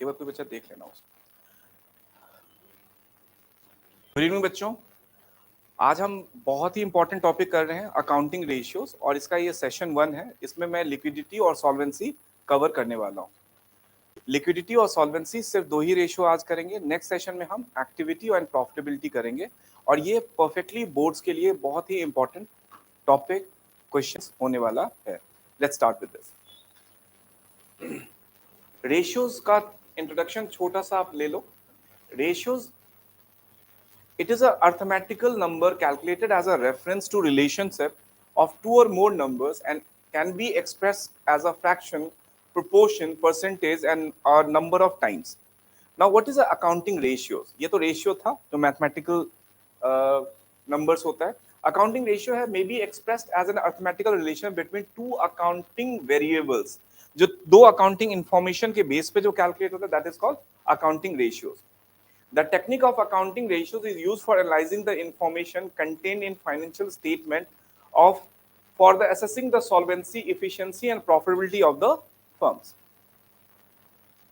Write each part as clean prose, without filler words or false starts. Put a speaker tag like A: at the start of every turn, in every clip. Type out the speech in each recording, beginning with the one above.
A: एक बार कोई बच्चा देख लेना उसको। गुड इवनिंग बच्चों, आज हम बहुत ही इंपॉर्टेंट टॉपिक कर रहे हैं अकाउंटिंग रेशियोज, और इसका ये सेशन 1 है। इसमें मैं लिक्विडिटी और सॉल्वेंसी कवर करने वाला हूँ। लिक्विडिटी और सॉल्वेंसी सिर्फ दो ही रेशियो आज करेंगे। नेक्स्ट सेशन में हम एक्टिविटी एंड प्रॉफिटेबिलिटी करेंगे, और ये परफेक्टली बोर्ड्स के लिए बहुत ही इंपॉर्टेंट टॉपिक क्वेश्चंस होने वाला है। Let's start with this. Ratios का इंट्रोडक्शन छोटा सा आप ले लो। Ratios, it is an arithmetical number calculated as a reference to relationship of two or more numbers and can be expressed as a fraction, proportion, percentage and a number of times. Now what is the accounting ratios? ये तो ratio था जो mathematical numbers होता है। Accounting ratio है may be expressed as an arithmetical relation between two accounting variables, जो दो accounting information के base पे जो calculate होता है, that is called accounting ratios. The technique of accounting ratios is used for analyzing the information contained in financial statement for the assessing the solvency, efficiency and profitability of the firms.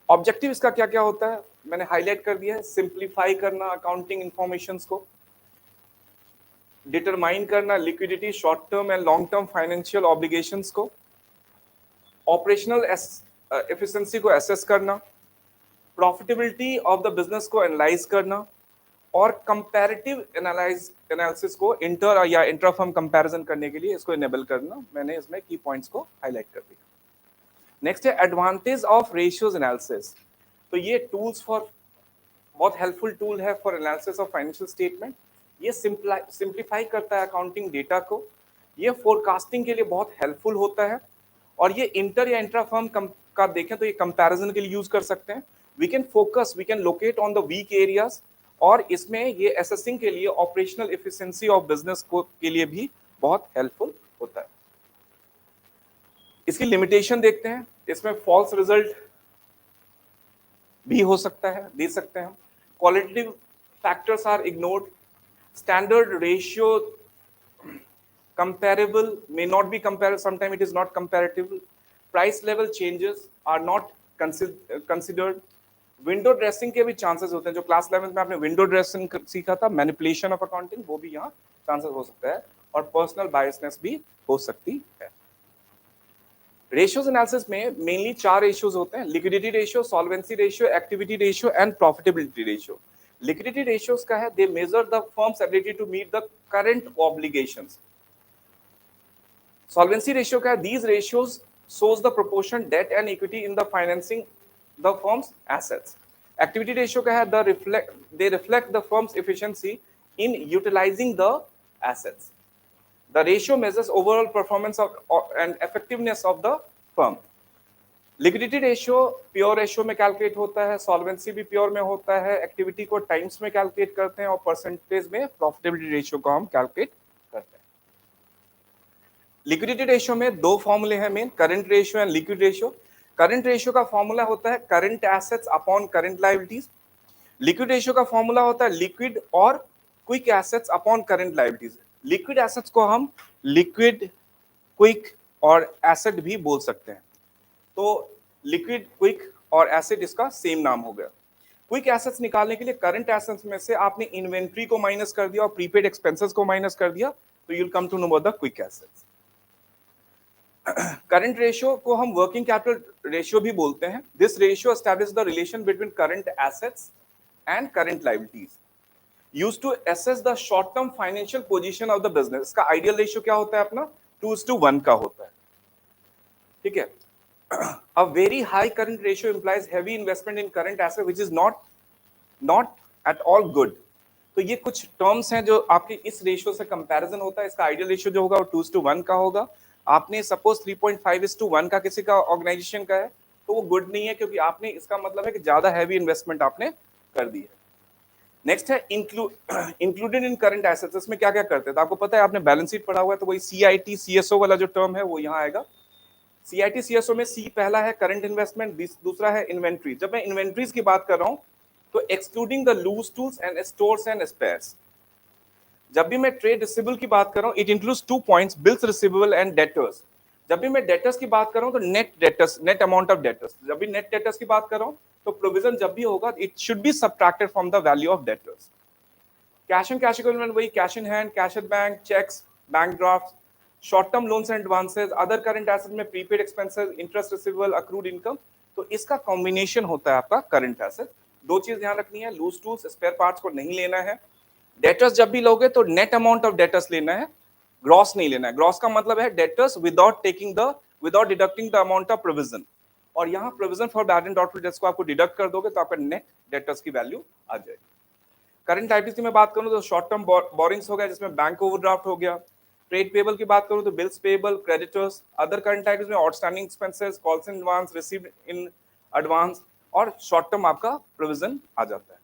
A: Objective इसका क्या क्या होता है मैंने highlight कर दिया है। Simplify करना अकाउंटिंग इंफॉर्मेशंस को, डिटरमाइन करना liquidity, short term and long term financial obligations को, ऑपरेशनल एफिशिएंसी को असेस करना, प्रॉफिटेबिलिटी ऑफ द बिजनेस को एनालाइज करना, और कंपैरेटिव एनालिसिस को इंटर या इंट्रा फर्म कंपैरिजन करने के लिए इसको इनेबल करना। मैंने इसमें की पॉइंट्स को हाईलाइट कर दिया। नेक्स्ट है एडवांटेज ऑफ रेशियोज एनालिसिस। तो ये टूल्स फॉर बहुत हेल्पफुल टूल है for analysis of financial statement. ये सिंप्लीफाई करता है अकाउंटिंग डेटा को। ये फोरकास्टिंग के लिए बहुत हेल्पफुल होता है, और ये इंटर या इंट्रा फर्म का देखें तो ये कंपैरिजन के लिए यूज कर सकते हैं। We can focus, we can locate on the weak areas, और इसमें ये असेसिंग के लिए ऑपरेशनल एफिशिएंसी ऑफ बिजनेस को के लिए भी बहुत हेल्पफुल होता है। इसकी लिमिटेशन देखते हैं। इसमें फॉल्स रिजल्ट भी हो सकता है, दे सकते हैं हम। Qualitative factors are ignored, standard ratio comparable may not be comparable, sometimes it is not comparable, price level changes are not considered, window dressing के भी चांसेस होते हैं। जो क्लास 11 में आपने विंडो ड्रेसिंग सीखा था, मैनिपुलेशन ऑफ अकाउंटिंग, वो भी यहाँ चांसेस हो सकता है, और पर्सनल बायसनेस भी हो सकती है। रेशियोज एनालिसिस में मेनली 4 रेशियोज होते हैं: liquidity ratio, solvency ratio, activity ratio and profitability ratio. Liquidity ratios का है they measure the firm's ability to meet the current obligations. Solvency ratio का है these ratios shows the proportion debt and equity in the financing the firm's assets. Activity ratio का है they reflect the firm's efficiency in utilizing the assets. The ratio measures overall performance and effectiveness of the firm. Liquidity ratio pure ratio में calculate होता है, solvency भी pure में होता है, activity को times में calculate करते हैं, और percentage में profitability ratio को हम calculate करते हैं। लिक्विडिटी रेशियो में दो फॉर्मूले हैं main, current ratio and liquid ratio. Current ratio का फॉर्मूला होता है current assets upon current liabilities. Liquid ratio का फॉर्मूला होता है लिक्विड और quick assets upon current liabilities. Liquid assets को हम लिक्विड, क्विक और एसेट भी बोल सकते हैं। तो लिक्विड, क्विक और एसेट इसका सेम नाम हो गया। क्विक एसेट्स निकालने के लिए करंट एसेट्स में से आपने इन्वेंट्री को माइनस कर दिया और प्रीपेड एक्सपेंसेस को माइनस कर दिया, तो you will come to know about the quick assets. Current ratio को हम वर्किंग कैपिटल रेशियो भी बोलते हैं। This ratio establish the relation between current assets and current liabilities, used to assess the short term financial position of the business. इसका ideal ratio क्या होता है अपना? 2:1 का होता है, ठीक है। A very high current ratio implies heavy investment in current asset which is not at all good. तो ये कुछ टर्म्स हैं जो आपके इस रेशियो से कंपैरिजन होता है। इसका आइडियल रेशियो जो होगा वो 2:1 का होगा। आपने सपोज 3.5:1 का किसी का ऑर्गेनाइजेशन का है, तो वो गुड नहीं है, क्योंकि आपने, इसका मतलब है कि ज्यादा हैवी इन्वेस्टमेंट आपने कर दी है। नेक्स्ट है इंक्लूडेड इन करंट एसेट्स। इसमें क्या क्या करते हैं? तो आपको पता है, आपने बैलेंस शीट पढ़ा हुआ है, तो वही CIT CSO वाला जो टर्म है वो यहाँ आएगा। CIT CSO में C पहला है करंट इन्वेस्टमेंट, दूसरा है इन्वेंट्री। जब मैं इन्वेंट्रीज की बात कर रहा हूँ तो excluding the loose tools and stores and spares. जब भी मैं ट्रेड रिसीवेबल की बात कर रहा हूँ, it includes 2 points, bills receivable and debtors. जब भी मैं डेटर्स की बात कर रहा हूँ तो net debtors, net amount of debtors, जब भी नेट डेटर्स की बात कर रहा हूँ तो प्रोविजन जब भी होगा it should be subtracted from the value of debtors. Cash and cash equivalent वही cash in hand, cash at bank, cheques, bank draft, short term loans and advances, other current asset में prepaid expenses, interest receivable, accrued income, तो इसका combination होता है आपका current asset. दो चीज ध्यान रखनी है, लूज टूल्स स्पेयर पार्ट्स को नहीं लेना है। डेटर्स जब भी लोगे तो नेट अमाउंट ऑफ डेटर्स लेना है, ग्रॉस नहीं लेना है। ग्रॉस का मतलब है debtors without deducting the amount of provision, और यहाँ provision for bad and doubtful debts को आपको डिडक्ट कर दोगे तो आपका नेट डेटर्स की वैल्यू आ जाएगी। करंट लायबिलिटी की मैं बात करूं तो शॉर्ट टर्म बोरिंग्स हो गया जिसमें बैंक ओवरड्राफ्ट हो गया। ट्रेड पेबल की बात करूं तो bills payable, creditors, other current liabilities में outstanding expenses, calls in advance, received in advance, और शॉर्ट टर्म आपका प्रोविजन आ जाता है।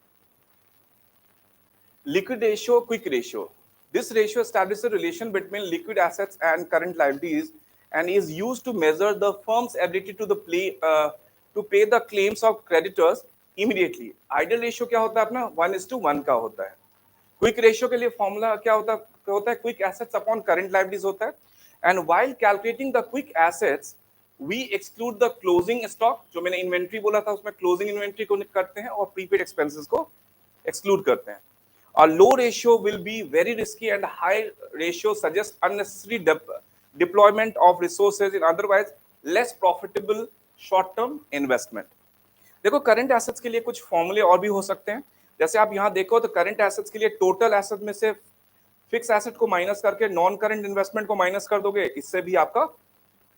A: Liquid ratio, quick ratio, this ratio establishes a relation between liquid assets and current liabilities and is used to measure the firm's ability to pay the claims of creditors immediately. Ideal ratio क्या होता है अपना 1:1 का होता है। Quick ratio के लिए formula क्या होता है quick assets upon current liabilities होता है। And while calculating the quick assets we exclude the closing stock, जो मैंने इन्वेंट्री बोला था उसमें क्लोजिंग इन्वेंट्री को करते हैं और प्रीपेड एक्सपेंसेस को एक्सक्लूड करते हैं। A low ratio will be very risky and high ratio suggests unnecessary deployment of resources in otherwise less profitable short-term investment. देखो करंट एसेट्स के लिए कुछ फॉर्मूले और भी हो सकते हैं, जैसे आप यहाँ देखो तो करंट एसेट्स के लिए टोटल एसेट में से फिक्स एसेट को माइनस करके नॉन करंट इन्वेस्टमेंट को माइनस कर दोगे, इससे भी आपका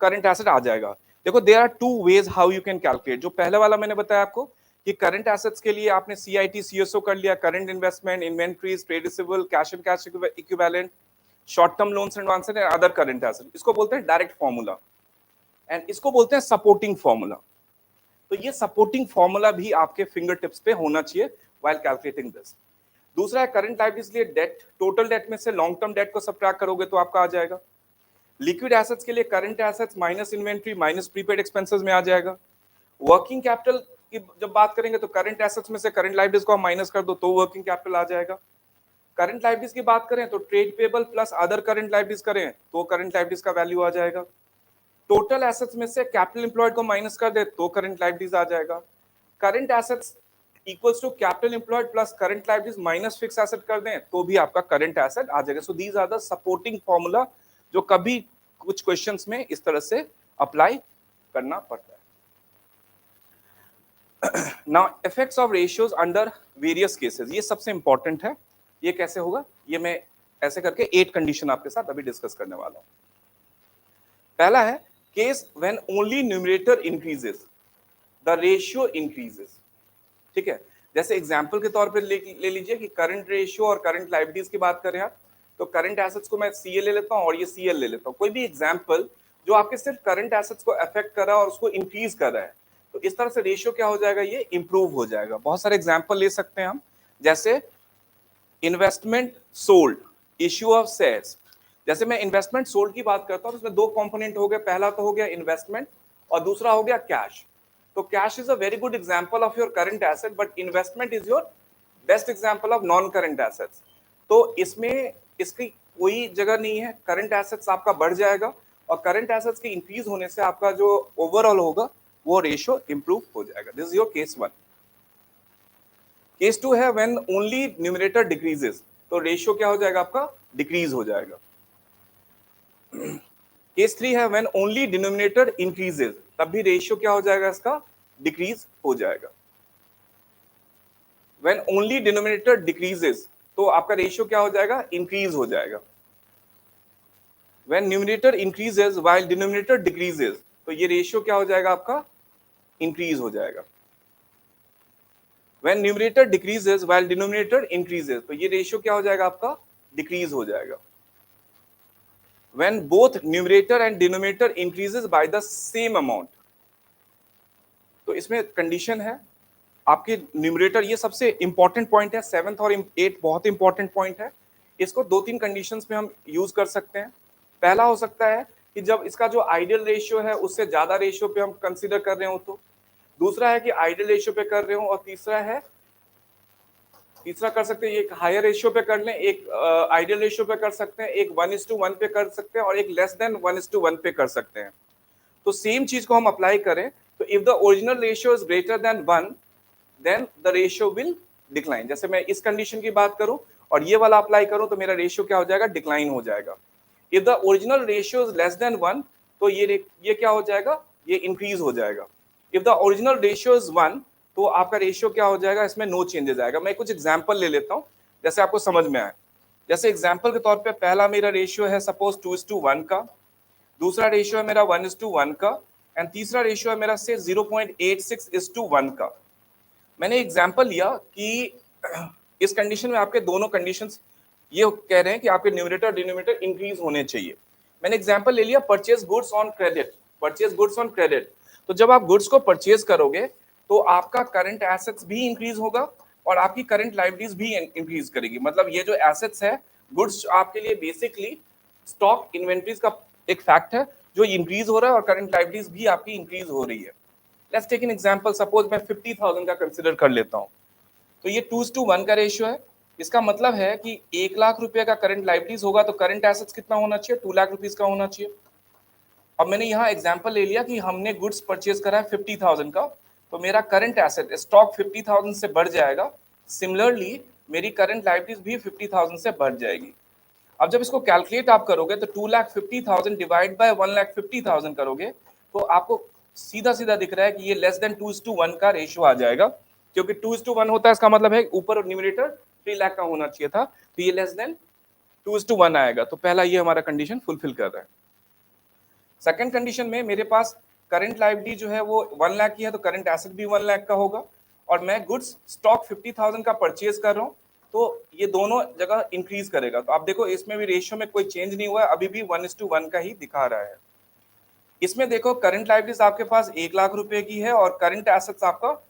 A: करंट एसेट आ जाएगा। देखो there are two ways how you can calculate. जो पहले वाला मैंने बताया आपको कि करंट एसेट्स के लिए आपने सीआईटी सीएसओ कर लिया, current investment, inventories, trade receivable, cash and cash equivalent, short term loans and advances and other current asset, इसको बोलते हैं डायरेक्ट फॉर्मूला एंड इसको बोलते हैं सपोर्टिंग फॉर्मूला। तो ये सपोर्टिंग फॉर्मूला भी आपके फिंगर टिप्स पे होना चाहिए व्हाइल कैलकुलेटिंग दिस। दूसरा है करंट लायबिलिटीज के लिए डेट, टोटल डेट में से लॉन्ग टर्म डेट को सब्ट्रैक्ट करोगे तो आपका आ जाएगा। लिक्विड एसेट्स के लिए current assets minus inventory minus prepaid expenses में आ जाएगा। वर्किंग कैपिटल की जब बात करेंगे तो करंट एसेट्स में से करंट लायबिलिटीज को माइनस कर दो तो वर्किंग कैपिटल आ जाएगा। करंट लायबिलिटीज की बात करें तो trade payable plus other current liabilities करें तो करंट लायबिलिटीज का वैल्यू आ जाएगा। टोटल एसेट्स में से कैपिटल एम्प्लॉयड को माइनस कर दे तो करंट लायबिलिटीज आ जाएगा। Current assets equals to capital employed plus current liabilities minus fix asset कर दें तो भी आपका करंट एसेट आ जाएगा। So these are the supporting formula जो कभी कुछ क्वेश्चंस में इस तरह से अप्लाई करना पड़ता है। Now effects of ratios under various cases, ये सबसे इंपॉर्टेंट है। ये कैसे होगा, ये मैं ऐसे करके 8 कंडीशन आपके साथ अभी डिस्कस करने वाला हूं। पहला है case when only numerator increases the ratio increases. ठीक है, जैसे एग्जांपल के तौर पे ले लीजिए कि करंट रेशियो और करंट लायबिलिटीज की बात करें आप, तो करंट एसेट्स को मैं सीए ले लेता हूं और ये सीएल ले लेता हूं। कोई भी एग्जांपल जो आपके सिर्फ करंट एसेट्स को अफेक्ट कर रहा है और उसको इंक्रीज कर रहा है, तो इस तरह से रेशियो क्या हो जाएगा, ये इंप्रूव हो जाएगा। बहुत सारे एग्जांपल ले सकते हैं हम, जैसे investment sold, issue of shares. जैसे मैं इन्वेस्टमेंट सोल्ड की बात करता हूं तो उसमें दो कंपोनेंट हो गए, पहला तो हो गया इन्वेस्टमेंट और दूसरा हो गया कैश। तो cash is a very good example of your current asset, but investment is your best example of non current assets. तो इसमें इसकी कोई जगह नहीं है, करंट एसेट्स आपका बढ़ जाएगा और करंट एसेट्स के इंक्रीज होने से आपका जो ओवरऑल होगा वो रेशियो इंप्रूव हो जाएगा। This is your case 1। Case 2 है व्हेन ओनली न्यूमरेटर डिक्रीजेस, तो रेशियो क्या हो जाएगा आपका, डिक्रीज हो जाएगा। केस 3 है व्हेन ओनली डिनोमिनेटर इंक्रीजेस, तब भी रेशियो क्या हो जाएगा इसका, डिक्रीज हो जाएगा। व्हेन ओनली डिनोमिनेटर डिक्रीजेस, तो आपका रेशियो क्या हो जाएगा, इंक्रीज हो जाएगा। When numerator increases while denominator decreases, तो ये रेशियो क्या हो जाएगा आपका, इंक्रीज हो जाएगा। When numerator decreases while denominator increases, तो ये रेशियो क्या हो जाएगा आपका, डिक्रीज हो जाएगा। When both numerator and denominator increases by the same amount, तो इसमें कंडीशन है आपके न्यूमरेटर, ये सबसे इंपॉर्टेंट पॉइंट है, 7th और 8th बहुत इंपॉर्टेंट पॉइंट है। इसको 2-3 कंडीशंस में हम यूज कर सकते हैं। पहला हो सकता है कि जब इसका जो आइडियल रेशियो है उससे ज्यादा रेशियो पे हम कंसीडर कर रहे हो, तो दूसरा है कि आइडियल रेशियो पे कर रहे हो, और तीसरा कर सकते हैं एक हायर रेशियो पे कर लें, एक आइडियल रेशियो पे कर सकते हैं, एक 1:1 पे कर सकते हैं और एक लेस देन 1:1 पे कर सकते हैं। तो सेम चीज को हम अप्लाई करें तो if the original ratio is greater than 1 then the ratio will decline. जैसे मैं इस कंडीशन की बात करूं और ये वाला अप्लाई करूं तो मेरा रेशियो क्या हो जाएगा, डिक्लाइन हो जाएगा। If the original ratio is less than 1 तो ये क्या हो जाएगा, ये इंक्रीज हो जाएगा। If the original ratio is 1 तो आपका रेशियो क्या हो जाएगा, इसमें नो चेंजेस आएगा। मैं कुछ एग्जांपल ले लेता हूं जैसे आपको समझ में आए। जैसे एग्जांपल के तौर पे पहला मेरा रेशियो है सपोज 2:1 का, दूसरा रेशियो है मेरा 1:1 का, एंड तीसरा रेशियो है मेरा से 0.86:1 का। मैंने एग्जांपल लिया कि इस कंडीशन में आपके दोनों कंडीशंस ये कह रहे हैं कि आपके न्यूमरेटर डिनोमिनेटर इंक्रीज होने चाहिए। मैंने एग्जांपल ले लिया purchase goods on credit, purchase goods on credit. तो जब आप गुड्स को परचेज करोगे तो आपका करंट एसेट्स भी इंक्रीज होगा और आपकी करंट लायबिलिटीज भी इंक्रीज करेगी। मतलब ये जो एसेट्स है, गुड्स आपके लिए बेसिकली स्टॉक इन्वेंट्रीज का एक फैक्ट है जो इंक्रीज हो रहा है और करंट लायबिलिटीज भी आपकी इंक्रीज हो रही है। Let's take an example, suppose मैं 50,000 का कंसीडर कर लेता हूं। तो ये 2:1 का रेशियो है। इसका मतलब है कि 1 लाख रुपए का करंट लायबिलिटीज होगा तो करंट एसेट्स कितना होना चाहिए, 2 लाख रुपीज का होना चाहिए। अब मैंने यहाँ एग्जांपल ले लिया कि हमने गुड्स परचेज करा है 50,000 का, तो मेरा करंट एसेट स्टॉक 50,000 से बढ़ जाएगा। सिमिलरली मेरी करंट लायबिलिटीज भी 50,000 से बढ़ जाएगी। अब जब इसको कैलकुलेट आप करोगे तो 2,50,000 डिवाइड बाय 1,50,000 करोगे तो आपको सीधा सीधा दिख रहा है कि ये लेस देन 2:1 का रेशियो आ जाएगा। क्योंकि 2:1 होता है, इसका मतलब है ऊपर न्यूमरेटर 3 लाख का होना चाहिए था, तो ये लेस देन 2:1 आएगा। तो पहला ये हमारा कंडीशन फुलफिल कर रहा है। सेकंड कंडीशन में मेरे पास करंट लायबिलिटी जो है वो 1 लाख की है तो करंट एसेट भी 1 लाख का होगा और मैं गुड्स स्टॉक 50,000 का परचेज कर रहा हूँ तो ये दोनों जगह इंक्रीज करेगा। तो आप देखो इसमें भी रेशियो में कोई चेंज नहीं हुआ है, अभी भी 1:1 का ही दिखा रहा है। इसमें देखो करंट लायबिलिटीज आपके पास 1 लाख रुपए की है और करंट एसेट्स आपका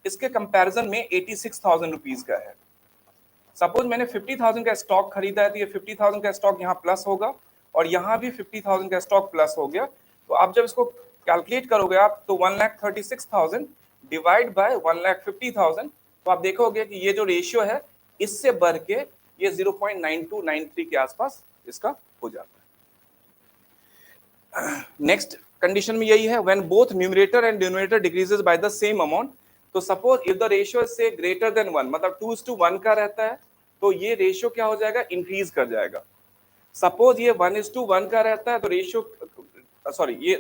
A: इसके कंपैरिजन में 86,000 रुपीज का है। सपोज मैंने 50,000 का स्टॉक खरीदा है तो ये 50,000 का स्टॉक यहाँ प्लस होगा और यहाँ भी 50,000 का स्टॉक प्लस हो गया। तो आप जब इसको कैलकुलेट करोगे आप तो 1,36,000 डिवाइड बाय 1,50,000 तो आप देखोगे कि ये जो रेशियो है इससे बढ़ के ये 0.9293 के आसपास इसका हो जाता है। नेक्स्ट कंडीशन में यही है, when both numerator and denominator decreases by the same amount. तो suppose if the ratio is say greater than 1, मतलब 2:1 का रहता है तो ये रेशियो क्या हो जाएगा, इंक्रीज कर जाएगा। सपोज ये 1:1 का रहता है तो रेशियो ये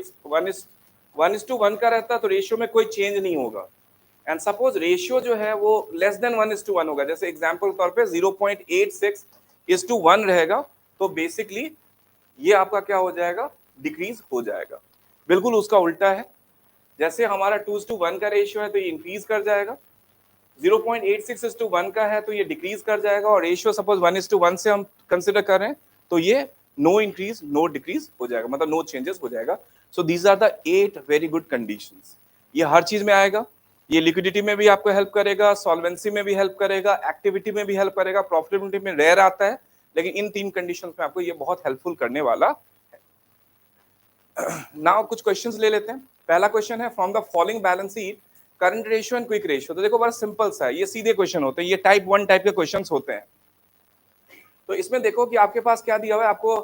A: 1:1 का रहता है तो रेशियो में कोई चेंज नहीं होगा। एंड सपोज रेशियो जो है वो लेस देन 1:1 होगा, जैसे एग्जांपल तौर पे 0.86:1 रहेगा तो बेसिकली ये आपका क्या हो जाएगा, डिक्रीज हो जाएगा। बिल्कुल उसका उल्टा है, जैसे हमारा 2:1 का रेशियो है तो ये इंक्रीज कर जाएगा, 0.86:1 का है तो ये डिक्रीज कर जाएगा और रेशियो सपोज 1:1 से हम कंसिडर कर रहे हैं तो ये नो इंक्रीज नो डिक्रीज हो जाएगा, मतलब नो चेंजेस हो जाएगा। So these are the 8 very good conditions. ये हर चीज में आएगा, ये लिक्विडिटी में भी आपको हेल्प करेगा, सॉल्वेंसी में भी हेल्प करेगा, एक्टिविटी में भी हेल्प करेगा, प्रॉफिटेबिलिटी में रेयर आता है लेकिन इन 3 कंडीशंस में आपको ये बहुत हेल्पफुल करने वाला है। नाउ कुछ क्वेश्चंस ले लेते हैं। पहला क्वेश्चन है, from the following balance sheet current ratio and quick ratio. तो देखो बड़ा सिंपल सा है, ये सीधे क्वेश्चन होते हैं, ये टाइप 1 टाइप के क्वेश्चंस होते हैं। तो इसमें देखो कि आपके पास क्या दिया हुआ है, आपको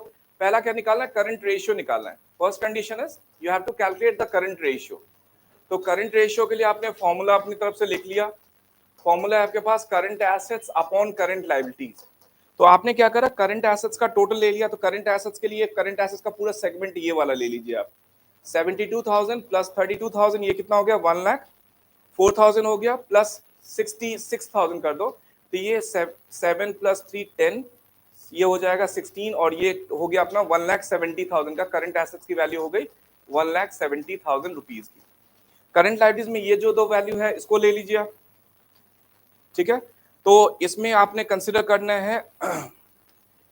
A: पहला क्या निकालना है, करंट रेशियो निकालना है। First condition is you have to calculate the current ratio. तो करंट रेशियो के लिए आपने फॉर्मूला अपनी तरफ से लिख लिया। फॉर्मूला है आपके पास current assets upon current liabilities. तो आपने क्या करा, करंट एसेट्स का टोटल ले लिया। तो करंट एसेट्स के लिए करंट एसेट्स का पूरा सेगमेंट ये वाला ले लीजिए आप, 72,000 प्लस 32,000 ये कितना हो गया, 1,04,000 हो गया, प्लस 66,000 कर दो तो ये 7 प्लस 3 10 ये हो जाएगा 16 और ये हो गया अपना 1,70,000 का करंट एसेट्स की वैल्यू हो गई 1,70,000 रुपीज की। करंट लायबिलिटीज में ये जो दो वैल्यू है इसको ले लीजिए आप, ठीक है। तो इसमें आपने कंसिडर करना है,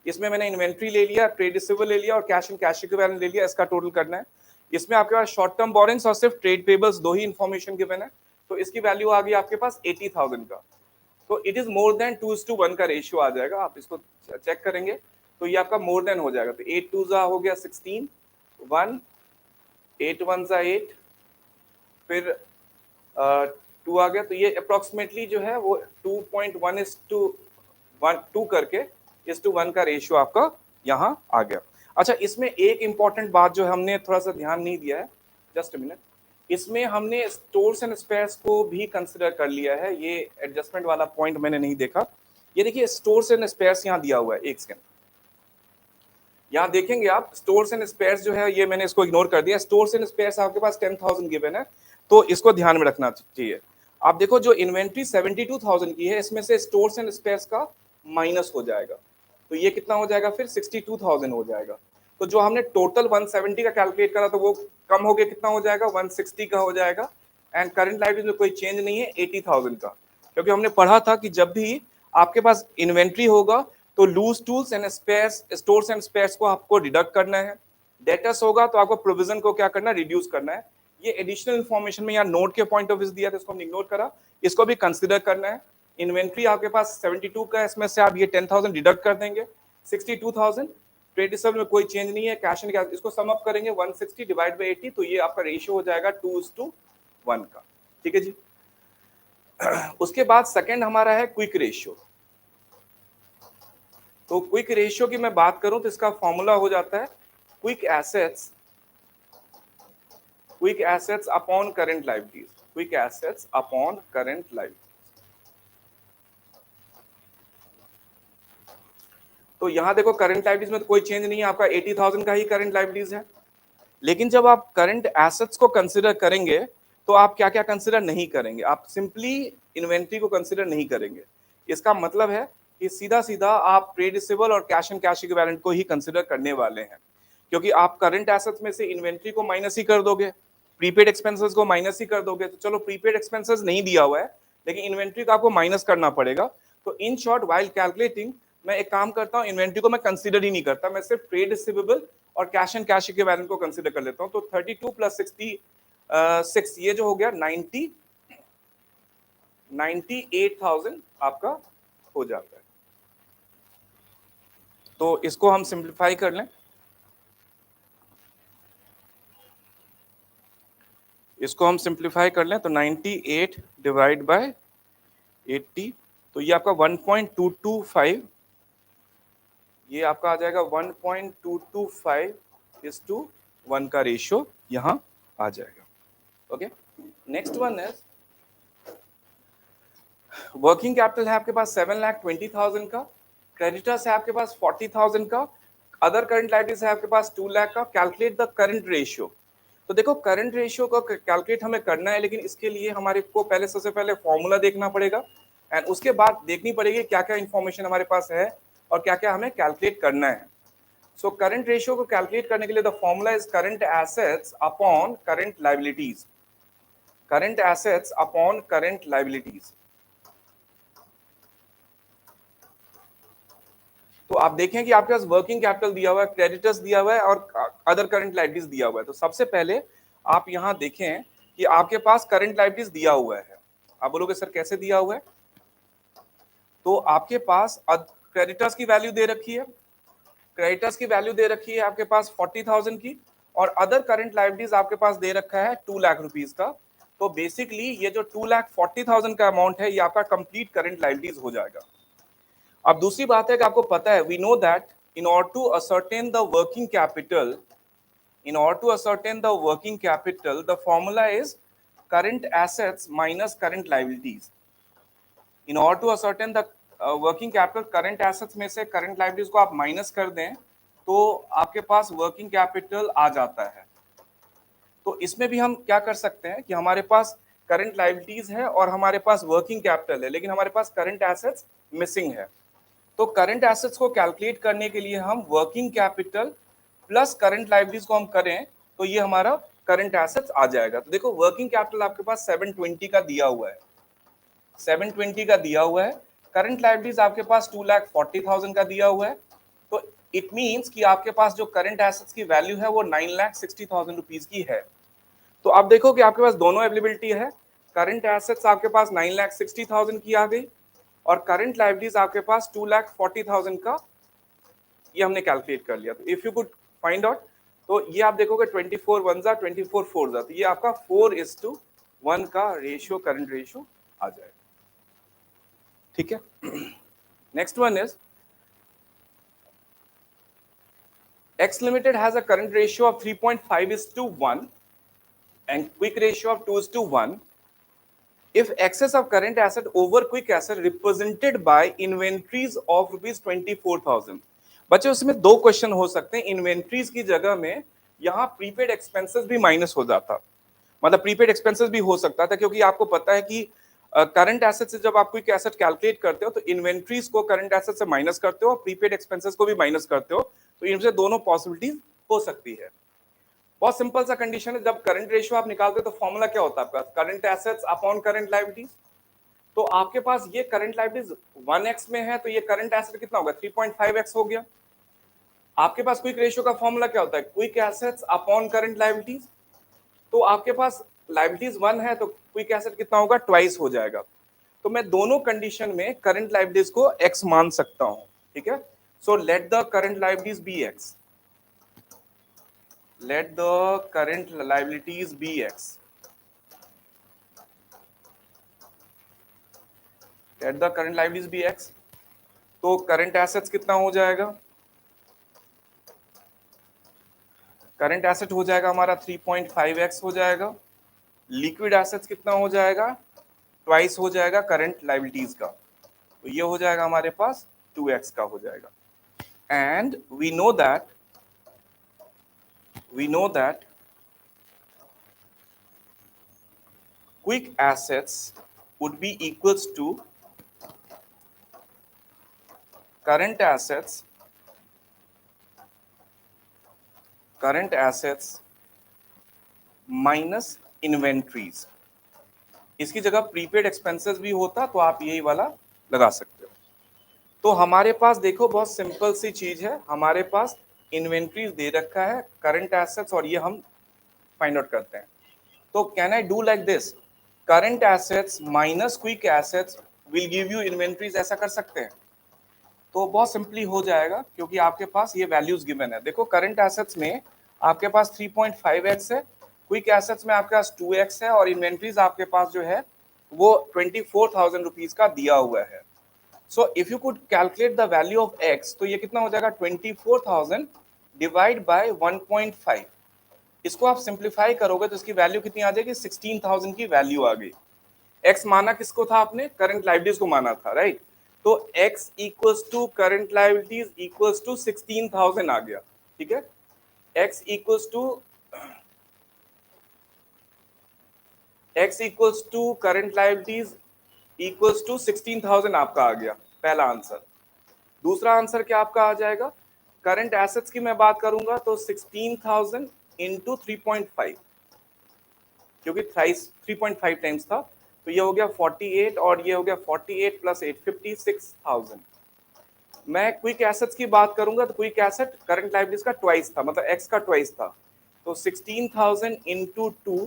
A: इसमें मैंने इन्वेंट्री ले लिया, ट्रेड रिसीवेबल ले लिया और कैश एंड कैश इक्विवेलेंट ले लिया, इसका टोटल करना है। इसमें आपके पास शॉर्ट टर्म बोरिंग्स और सिर्फ ट्रेड पेबल्स दो ही इंफॉर्मेशन गिवन है तो इसकी वैल्यू आ गई आपके पास 80,000 का। तो इट इज मोर देन 2:1 का रेशियो आ जाएगा। आप इसको चेक करेंगे तो ये आपका मोर देन हो जाएगा। तो 8 2 हो गया 16, 1 8 1 8 फिर 2 आ गया। तो ये अप्रोक्सीमेटली जो है वो 2.1:2 करके 1:1 का रेशियो आपका यहाँ आ गया। अच्छा, इसमें एक इंपॉर्टेंट बात जो हमने थोड़ा सा ध्यान नहीं दिया है, जस्ट अ मिनट, इसमें हमने स्टोर्स एंड स्पेयर्स को भी कंसिडर कर लिया है, ये एडजस्टमेंट वाला पॉइंट मैंने नहीं देखा। ये देखिए स्टोर्स एंड स्पेयर्स यहाँ दिया हुआ है, एक सेकंड, यहाँ देखेंगे आप स्टोर्स एंड स्पेयर्स जो है ये मैंने इसको इग्नोर कर दिया। स्टोर्स एंड स्पेयर्स आपके पास 10,000 गिवन है, तो इसको ध्यान में रखना चाहिए। आप देखो जो इन्वेंट्री 72,000 की है, इसमें से स्टोर्स एंड स्पेयर्स का माइनस हो जाएगा, तो ये कितना हो जाएगा फिर 62,000 हो जाएगा। तो जो हमने टोटल 170 का कैलकुलेट करा तो वो कम हो गया, कितना हो जाएगा 160 का हो जाएगा। एंड करंट लायबिलिटीज में कोई चेंज नहीं है 80,000 का, क्योंकि हमने पढ़ा था कि जब भी आपके पास इन्वेंट्री होगा तो loose tools and spares, stores and spares को आपको डिडक्ट करना है। डेटर्स होगा तो आपको प्रोविजन को क्या करना है, रिड्यूस करना है। ये एडिशनल इन्फॉर्मेशन में यहाँ नोट के पॉइंट ऑफ व्यू दिया था, इसको हमने इग्नोर करा, इसको भी कंसिडर करना है। इन्वेंट्री आपके पास 72 का, इसमें से आप ये 10,000 डिडक्ट कर देंगे, 62,000। ट्रेड रिसीवेबल में कोई चेंज नहीं है, कैश एंड कैश, इसको सम अप करेंगे 160 डिवाइड बाय 80, तो ये आपका रेशियो हो जाएगा 2:1 का। ठीक है जी। उसके बाद सेकंड हमारा है क्विक रेशियो। तो क्विक रेशियो की मैं बात करूं तो इसका फॉर्मूला हो जाता है quick assets upon current liabilities, quick assets upon current liabilities. तो यहां देखो करंट लायबिलिटीज में तो कोई चेंज नहीं है, आपका 80,000 का ही करंट लायबिलिटीज है। लेकिन जब आप करंट एसेट्स को कंसिडर करेंगे तो आप क्या क्या कंसिडर नहीं करेंगे, आप सिंपली इन्वेंट्री को कंसिडर नहीं करेंगे। इसका मतलब है कि सीधा सीधा आप ट्रेड रिसीवेबल और कैश एंड कैश इक्विवेलेंट को ही कंसिडर करने वाले हैं, क्योंकि आप करंट एसेट्स में से इन्वेंट्री को माइनस ही कर दोगे, प्रीपेड एक्सपेंसेस को माइनस ही कर दोगे। तो चलो प्रीपेड एक्सपेंसेस नहीं दिया हुआ है, लेकिन इन्वेंट्री को आपको माइनस करना पड़ेगा। तो इन शॉर्ट व्हाइल कैलकुलेटिंग मैं एक काम करता हूं, इन्वेंट्री को मैं कंसिडर ही नहीं करता, मैं सिर्फ ट्रेड रिसीवेबल और कैश एंड कैश इक्विवेलेंट को कंसिडर कर लेता हूं। तो 32 प्लस 66 ये जो हो गया 98,000 आपका हो जाता है। तो इसको हम सिंप्लीफाई कर लें, इसको हम सिंप्लीफाई कर लें तो 98 डिवाइड बाय 80, तो ये आपका 1.225, ये आपका आ जाएगा 1.225:1 का रेशियो यहां आ जाएगा। ओके, नेक्स्ट वन है वर्किंग कैपिटल है आपके पास 7,20,000 का, क्रेडिटर्स है आपके पास 40,000 का, अदर करंट लायबिलिटीज है आपके पास 2 लाख का। Calculate the current ratio. तो देखो करंट रेशियो को कैलकुलेट हमें करना है, लेकिन इसके लिए हमारे को पहले सबसे पहले फॉर्मूला देखना पड़ेगा एंड उसके बाद देखनी पड़ेगी क्या क्या इंफॉर्मेशन हमारे पास है और क्या क्या हमें कैलकुलेट करना है। सो करंट रेशियो को कैलकुलेट करने के लिए the formula is current assets upon current liabilities, current assets upon current liabilities. तो आप देखें कि आपके पास वर्किंग कैपिटल दिया हुआ है, क्रेडिटर्स दिया हुआ है और अदर करंट लायबिलिटीज दिया हुआ है। तो सबसे पहले आप यहां देखें कि आपके पास करंट लायबिलिटीज दिया हुआ है। आप बोलोगे सर कैसे दिया हुआ है? तो आपके पास क्रेडिटर्स की वैल्यू दे रखी है, क्रेडिटर्स की वैल्यू दे रखी है आपके पास 40,000 की, और अदर करंट लायबिलिटीज आपके पास दे रखा है 2 लाख रुपीस का। तो बेसिकली ये जो 2,40,000 का अमाउंट है ये आपका कंप्लीट करंट लायबिलिटीज हो जाएगा। अब दूसरी बात है कि आपको पता है, we know that in order to ascertain the working capital, in order to ascertain the working capital the formula is current assets minus current liabilities. In order to ascertain the working capital, current assets में से current liabilities को आप minus कर दें तो आपके पास working capital आ जाता है। तो इसमें भी हम क्या कर सकते हैं कि हमारे पास करंट लायबिलिटीज है और हमारे पास वर्किंग कैपिटल है, लेकिन हमारे पास करंट एसेट्स मिसिंग है। तो करंट एसेट्स को कैलकुलेट करने के लिए हम working capital plus current liabilities को हम करें तो ये हमारा करंट एसेट्स आ जाएगा। तो देखो वर्किंग कैपिटल आपके पास 720 का दिया हुआ है, 720 का दिया हुआ है। करंट लायबिलिटीज आपके पास 2,40,000 का दिया हुआ है। तो इट मींस कि आपके पास जो करंट एसेट्स की वैल्यू है वो 9,60,000 रुपीज की है। तो आप देखो कि आपके पास दोनों अवेलेबिलिटी है, करंट एसेट्स आपके पास 9,60,000 की आ गई और करंट लायबिलिटीज आपके पास 2,40,000 का, ये हमने कैलकुलेट कर लिया। तो if you could find out, तो ये आप देखोगे 24 1 जा 24 4 जा, तो ये आपका 4:1 का रेशियो, करंट रेशियो आ जाएगा। ठीक है, next one is X Limited has a current ratio of 3.5:1 and quick ratio of 2:1 if excess of current asset over quick asset represented by inventories of rupees 24,000। बच्चे उसमें दो क्वेश्चन हो सकते हैं। Inventories की जगह में यहाँ प्रीपेड एक्सपेंसेस भी माइनस हो जाता, मतलब प्रीपेड एक्सपेंसेस भी हो सकता था, क्योंकि आपको पता है कि करंट एसेट से जब आप क्विक एसेट कैलकुलेट करते हो तो इन्वेंट्रीज को करंट एसेट से माइनस करते हो, प्रीपेड एक्सपेंसेस को भी माइनस करते हो, तो इनसे दोनों पॉसिबिलिटीज हो सकती है। बहुत सिंपल सा कंडीशन है। जब करंट रेशियो आप निकालते हो तो फॉर्मूला क्या होता है आपका, current assets upon current liabilities. तो आपके पास ये करंट लायबिलिटीज 1x में है, तो ये करंट एसेट कितना होगा, 3.5x हो गया। आपके पास क्विक रेशियो का फॉर्मूला क्या होता है, quick assets upon current liabilities. तो आपके पास लायबिलिटीज 1 है तो क्विक एसेट कितना होगा, ट्वाइस हो जाएगा। तो मैं दोनों कंडीशन में करंट लायबिलिटीज को x मान सकता हूं, ठीक है। So let the current liabilities be x, let the current liabilities be x, let the current liabilities be x। तो करंट एसेट्स कितना हो जाएगा, करंट एसेट हो जाएगा हमारा 3.5x हो जाएगा। लिक्विड एसेट्स कितना हो जाएगा, ट्वाइस हो जाएगा करंट लायबिलिटीज का, तो ये हो जाएगा हमारे पास 2x का हो जाएगा। And we know that quick assets would be equals to current assets minus inventories. इसकी जगह प्रीपेड एक्सपेंसेस भी होता तो आप यही वाला लगा सकते हो। तो हमारे पास देखो बहुत सिंपल सी चीज है, हमारे पास इन्वेंट्रीज दे रखा है, करंट एसेट्स, और ये हम फाइंड आउट करते हैं। तो can I do like this, current assets minus quick assets will give you inventories, ऐसा कर सकते हैं। तो बहुत सिंपली हो जाएगा, क्योंकि आपके पास ये वैल्यूज गिवन है। देखो करंट एसेट्स में आपके पास 3.5x है, क्विक एसेट्स में आपके पास 2x है, और इन्वेंट्रीज आपके पास जो है वो 24,000 रुपीज का दिया हुआ है। So if you could calculate the value of x, तो ये कितना हो जाएगा, 24,000 डिवाइड बाय 1.5। इसको आप सिंप्लीफाई करोगे तो इसकी वैल्यू कितनी आ जाएगी, 16,000 की वैल्यू आ गई। x माना किसको था आपने, करंट लायबिलिटीज को माना था, राइट। तो x equals to current liabilities equals to 16,000 आ गया, ठीक है। x equals to current liabilities equals to 16,000 आपका आ गया, पहला आंसर। दूसरा आंसर क्या आपका आ जाएगा, करंट एसेट्स की मैं बात करूंगा तो 16,000 इंटू 3.5, क्योंकि 3.5 टाइम्स था, तो ये हो गया 48, और ये हो गया 48 प्लस 8 56,000। मैं क्विक एसेट्स की बात करूंगा तो क्विक एसेट करंट लायबिलिटीज का ट्वाइस था, मतलब x का ट्वाइस था। तो 16,000 into 2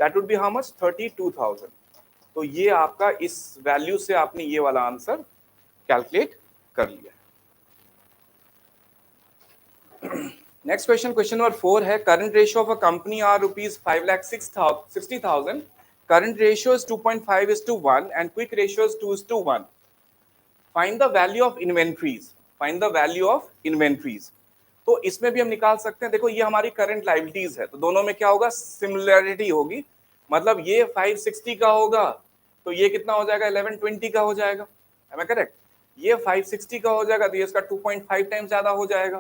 A: that would be how much, 32,000। तो ये आपका इस वैल्यू से आपने ये वाला आंसर कैलकुलेट कर लिया। नेक्स्ट क्वेश्चन, क्वेश्चन नंबर 4 है, current ratio of a company are rupees 5,60,000, current ratio is 2.5:1 and quick ratio is 2:1. Find the value of inventories, find the value of inventories। तो इसमें भी हम निकाल सकते हैं। देखो ये हमारी करंट लायबिलिटीज है, तो दोनों में क्या होगा, सिमिलरिटी होगी। मतलब ये 560 का होगा तो ये कितना हो जाएगा, 1120 का हो जाएगा, है मैं करेक्ट। ये 560 का हो जाएगा तो ये इसका 2.5 टाइम्स ज्यादा हो जाएगा।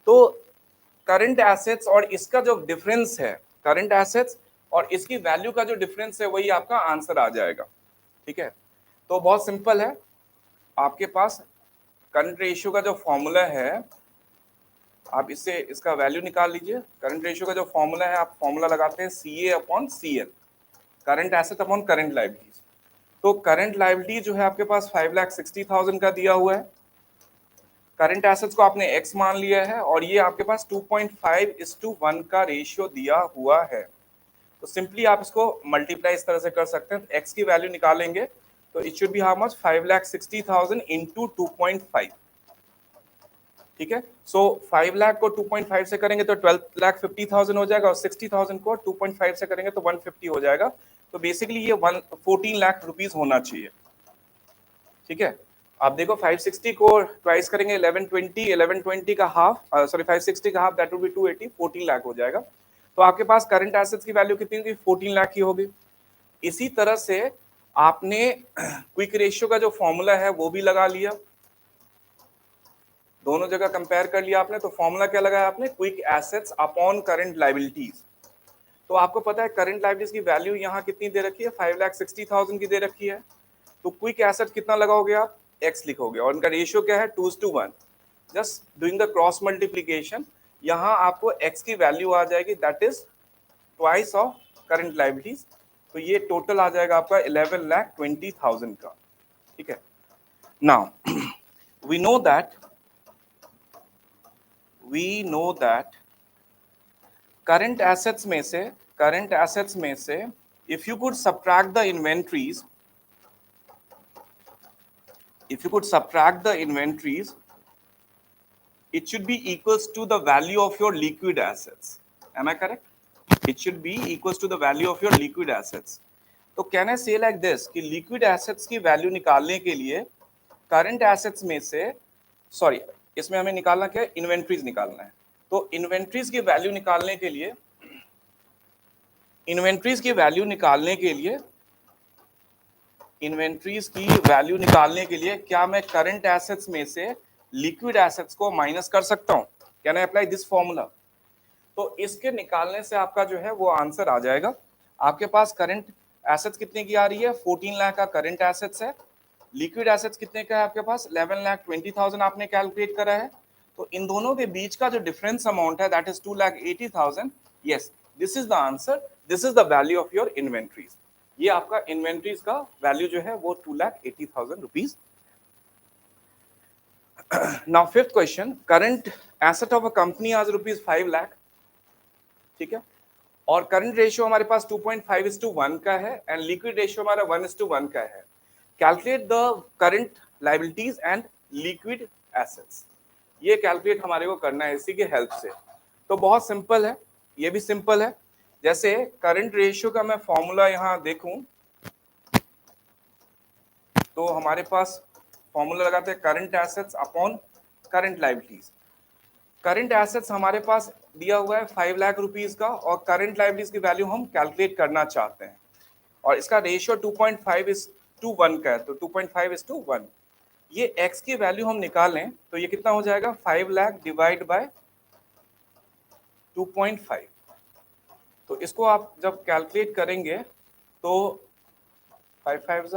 A: तो करंट एसेट्स और इसका जो डिफरेंस है, करंट एसेट्स और इसकी वैल्यू का जो डिफरेंस है, वही आपका आंसर आ जाएगा, ठीक है। तो बहुत सिंपल है, आपके पास करंट रेशियो का जो फॉर्मूला है, आप इससे इसका वैल्यू निकाल लीजिए। करंट रेशियो का जो फॉर्मूला है, आप फॉर्मूला लगाते हैं CA upon CL, current asset upon current liabilities. तो करंट लायबिलिटी जो है आपके पास 5,60,000 का दिया हुआ है, करंट एसेट्स को आपने x मान लिया है, और ये आपके पास 2.5:1 का रेशियो दिया हुआ है। तो सिंपली आप इसको मल्टीप्लाई इस तरह से कर सकते हैं, x की वैल्यू निकालेंगे तो it should B how much, 5,60,000 into 2.5, ठीक है। सो 5 लाख को 2.5 से करेंगे तो 12,50,000 हो जाएगा, और 60,000 को 2.5 से करेंगे तो 150 हो जाएगा। तो बेसिकली ये 14 लाख रुपीज होना चाहिए, ठीक है। आप देखो 560 को ट्वाइस करेंगे 1120 का हाफ, सॉरी 560 का half that would be 280, 14 lakh हो जाएगा। तो आपके पास करंट एसेट्स की वैल्यू कितनी होगी, 14 लाख की होगी। इसी तरह से आपने क्विक रेशियो का जो फॉर्मूला है वो भी लगा लिया, दोनों जगह कंपेयर कर लिया आपने। तो फॉर्मूला क्या लगाया आपने, quick assets upon current liabilities. तो आपको पता है करंट लायबिलिटीज की वैल्यू यहाँ कितनी दे रखी है, 5,60,000 की दे रखी है। तो क्विक एसेट कितना लगाओगे आप, x लिखोगे, और इनका रेशियो क्या है, 2:1। Just doing the cross multiplication, यहाँ आपको x की वैल्यू आ जाएगी, that is twice of current liabilities. तो ये टोटल आ जाएगा आपका 11,20,000 का। ठीक है, now we know that current assets में से if you could subtract the inventories, it should be equals to the value of your liquid assets. Am I correct? It should be equals to the value of your liquid assets. तो can I say like this कि liquid assets की value निकालने के लिए current assets में से, sorry, इसमें हमें निकालना क्या है, इन्वेंट्रीज निकालना है। तो इन्वेंट्रीज की वैल्यू निकालने के लिए इन्वेंट्रीज की वैल्यू निकालने के लिए क्या मैं करंट एसेट्स में से लिक्विड एसेट्स को माइनस कर सकता हूं? Can I apply this formula? तो इसके निकालने से आपका जो है वो आंसर आ जाएगा। आपके पास करंट एसेट्स कितने की आ रही है, 14 लाख का करंट एसेट्स है। लिक्विड एसेट्स कितने का है आपके पास, 11,20,000 आपने कैलकुलेट करा है। तो इन दोनों के बीच का जो डिफरेंस अमाउंट है that is 2,80,000। Yes, this is the answer, this is the value of your inventories. ये आपका इन्वेंट्रीज का वैल्यू जो है वो 2,80,000 rupees. Now fifth question, current asset of a company आज रुपीज 5 लाख। ठीक है, और करंट रेशियो हमारे पास 2.5:1 का है एंड लिक्विड रेशियो हमारा 1:1 का है। Calculate the current liabilities and liquid assets. ये कैलकुलेट हमारे को करना है इसी के हेल्प से। तो बहुत सिंपल है, ये भी सिंपल है। जैसे करंट रेशियो का मैं फॉर्मूला यहां देखूं तो हमारे पास फॉर्मूला लगाते हैं current assets upon current liabilities. Current assets हमारे पास दिया हुआ है 5 लाख रुपीस का, और करंट लायबिलिटीज की वैल्यू हम कैलकुलेट करना चाहते हैं, और इसका रेशियो 2.5:1 का है। तो 2.5:1, ये x की वैल्यू हम निकालें तो ये कितना हो जाएगा, 5 लाख डिवाइड बाय 2.5। तो इसको आप जब कैलकुलेट करेंगे तो 5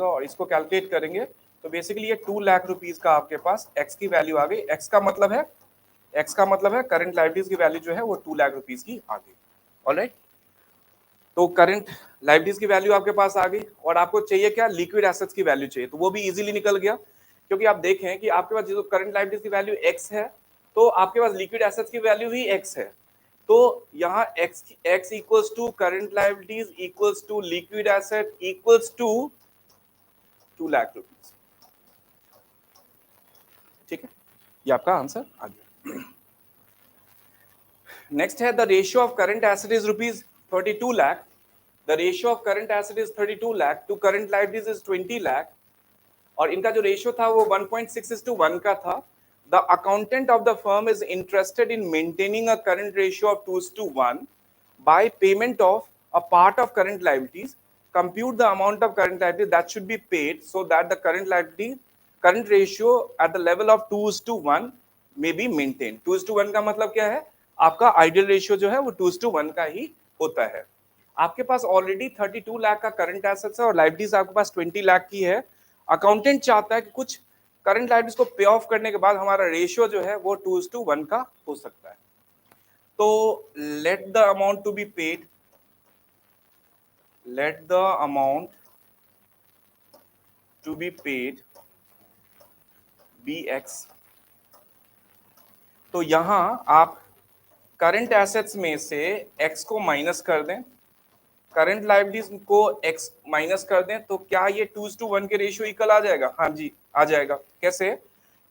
A: और इसको कैलकुलेट करेंगे तो बेसिकली ये 2 लाख रुपीस का आपके पास x की वैल्यू आ गई। x का मतलब है करंट लायबिलिटीज की वैल्यू जो है वो 2 लाख रुपीस की आ गई। ऑलराइट, तो करंट लायबिलिटीज की वैल्यू आपके पास आ गई, और आपको चाहिए क्या, लिक्विड एसेट्स की वैल्यू चाहिए। तो वो भी इजीली निकल गया, क्योंकि आप देखें कि आपके पास जो करंट लायबिलिटीज की वैल्यू x है, तो आपके पास लिक्विड एसेट्स की वैल्यू भी x है। तो यहाँ x equals to current liabilities equals to liquid asset equals to 2 lakh rupees. ठीक है, ये आपका आंसर आ गया। नेक्स्ट है the ratio of current asset is rupees 32 lakh. The ratio of current asset is 32 lakh to current liabilities is 20 lakh, और इनका जो रेशियो था वो 1.6:1 का था। The accountant of the firm is interested in maintaining a current ratio of 2:1 by payment of a part of current liabilities. Compute the amount of current liabilities that should be paid so that the current ratio at the level of 2:1 may be maintained. 2:1 का मतलब क्या है, आपका ideal ratio जो है वो 2:1 का ही होता है। आपके पास ऑलरेडी 32 लाख का करंट एसेट्स है और लायबिलिटीज आपके पास 20 लाख की है। अकाउंटेंट चाहता है कि कुछ करंट लायबिलिटीज को पे ऑफ करने के बाद हमारा रेशियो जो है वो 2:1 का हो सकता है। तो let the amount to be paid, bx। तो यहां आप करंट एसेट्स में से x को माइनस कर दें, करंट लायबिलिटीज को x माइनस कर दें, तो क्या ये 2:1 के रेशियो इक्वल आ जाएगा? हाँ जी, आ जाएगा। कैसे?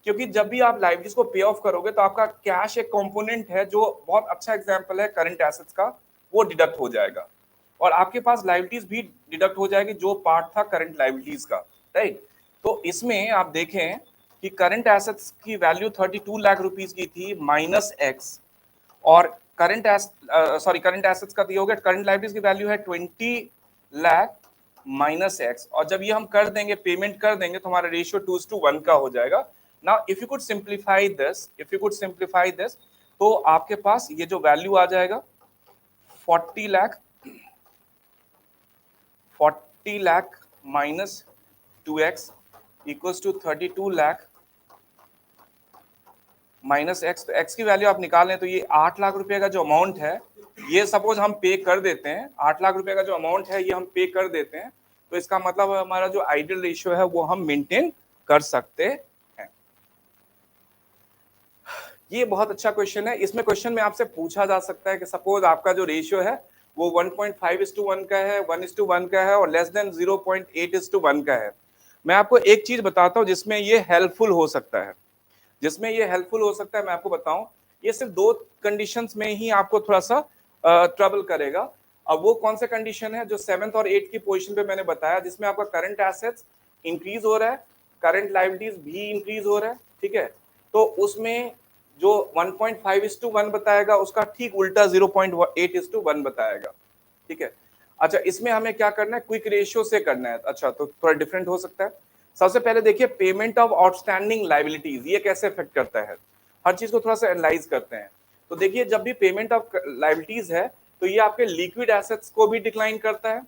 A: क्योंकि जब भी आप लायबिलिटीज को पे ऑफ करोगे तो आपका कैश एक कंपोनेंट है जो बहुत अच्छा एग्जांपल है करंट एसेट्स का, वो डिडक्ट हो जाएगा, और आपके पास लायबिलिटीज भी डिडक्ट हो जाएगी जो पार्ट था करंट लायबिलिटीज का, राइट। तो इसमें आप देखें कि करंट एसेट्स की वैल्यू 32 लाख रुपीस की थी माइनस x, और करंट एसेट्स का दिया हो गया, करंट लायबिलिटीज की वैल्यू है 20 लाख माइनस एक्स, और जब ये हम कर देंगे, पेमेंट कर देंगे, तो हमारा रेशियो 2:1 का हो जाएगा। Now if you could simplify this, तो आपके पास ये जो वैल्यू आ जाएगा 40 lakh minus 2x equals to 32 lakh minus x. तो एक्स की वैल्यू आप निकाल लें तो ये 8 लाख रुपए का जो अमाउंट है, ये सपोज हम पे कर देते हैं, 8 लाख रुपए का जो अमाउंट है ये हम पे कर देते हैं, तो इसका मतलब हमारा जो आइडियल रेशियो है वो हम मेंटेन कर सकते हैं। ये बहुत अच्छा क्वेश्चन है। इसमें क्वेश्चन में आपसे पूछा जा सकता है कि सपोज आपका जो रेशियो है वो 1.5:1 का है, 1:1 का है, और लेस देन 0.8:1 का है। मैं आपको एक चीज बताता हूँ जिसमें ये हेल्पफुल हो सकता है, मैं आपको बताऊं, ये सिर्फ 2 कंडीशंस में ही आपको थोड़ा सा ट्रबल करेगा। अब वो कौन सा कंडीशन है जो 7th और 8th की पोजीशन पे मैंने बताया, जिसमें आपका करंट एसेट्स इंक्रीज हो रहा है, करंट लायबिलिटीज भी इंक्रीज हो रहा है, ठीक है। तो उसमें जो 1.5:1 बताएगा उसका ठीक उल्टा 0.8:1 बताएगा, ठीक है। अच्छा, इसमें हमें क्या करना है, क्विक रेशियो से करना है। अच्छा, तो थोड़ा डिफरेंट हो सकता है। सबसे पहले देखिए पेमेंट ऑफ आउटस्टैंडिंग लायबिलिटीज, ये कैसे इफेक्ट करता है, हर चीज को थोड़ा सा एनालाइज करते हैं। तो देखिए जब भी पेमेंट ऑफ लायबिलिटीज है तो ये आपके लिक्विड एसेट्स को भी डिक्लाइन करता है,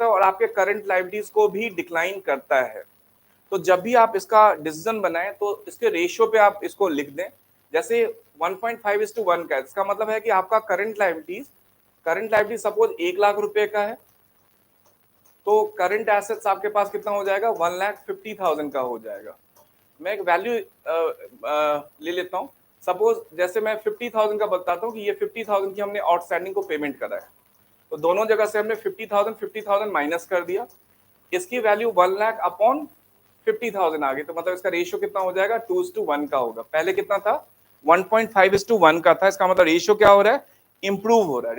A: और आपके करंट लायबिलिटीज को भी डिक्लाइन करता है। तो जब भी आप इसका डिसीजन बनाएं तो इसके रेशियो पे आप इसको लिख दें, जैसे 1.5:1 का है, इसका मतलब है कि आपका करंट लायबिलिटीज सपोज 1 लाख रुपए का है, तो करंट एसेट्स आपके पास कितना हो जाएगा, 1,50,000 का हो जाएगा। मैं एक वैल्यू ले लेता हूँ, सपोज जैसे मैं 50,000 का बताता हूँ कि ये 50,000 की हमने आउटस्टैंडिंग को पेमेंट करा है, तो दोनों जगह से हमने 50,000 माइनस कर दिया, इसकी वैल्यू 1 लाख अपॉन 50,000 आ गई, तो मतलब इसका रेशियो कितना हो जाएगा, 2:1 का होगा। पहले कितना था, 1.5:1 का था, इसका मतलब रेशियो क्या हो रहा है, इंप्रूव हो रहा है।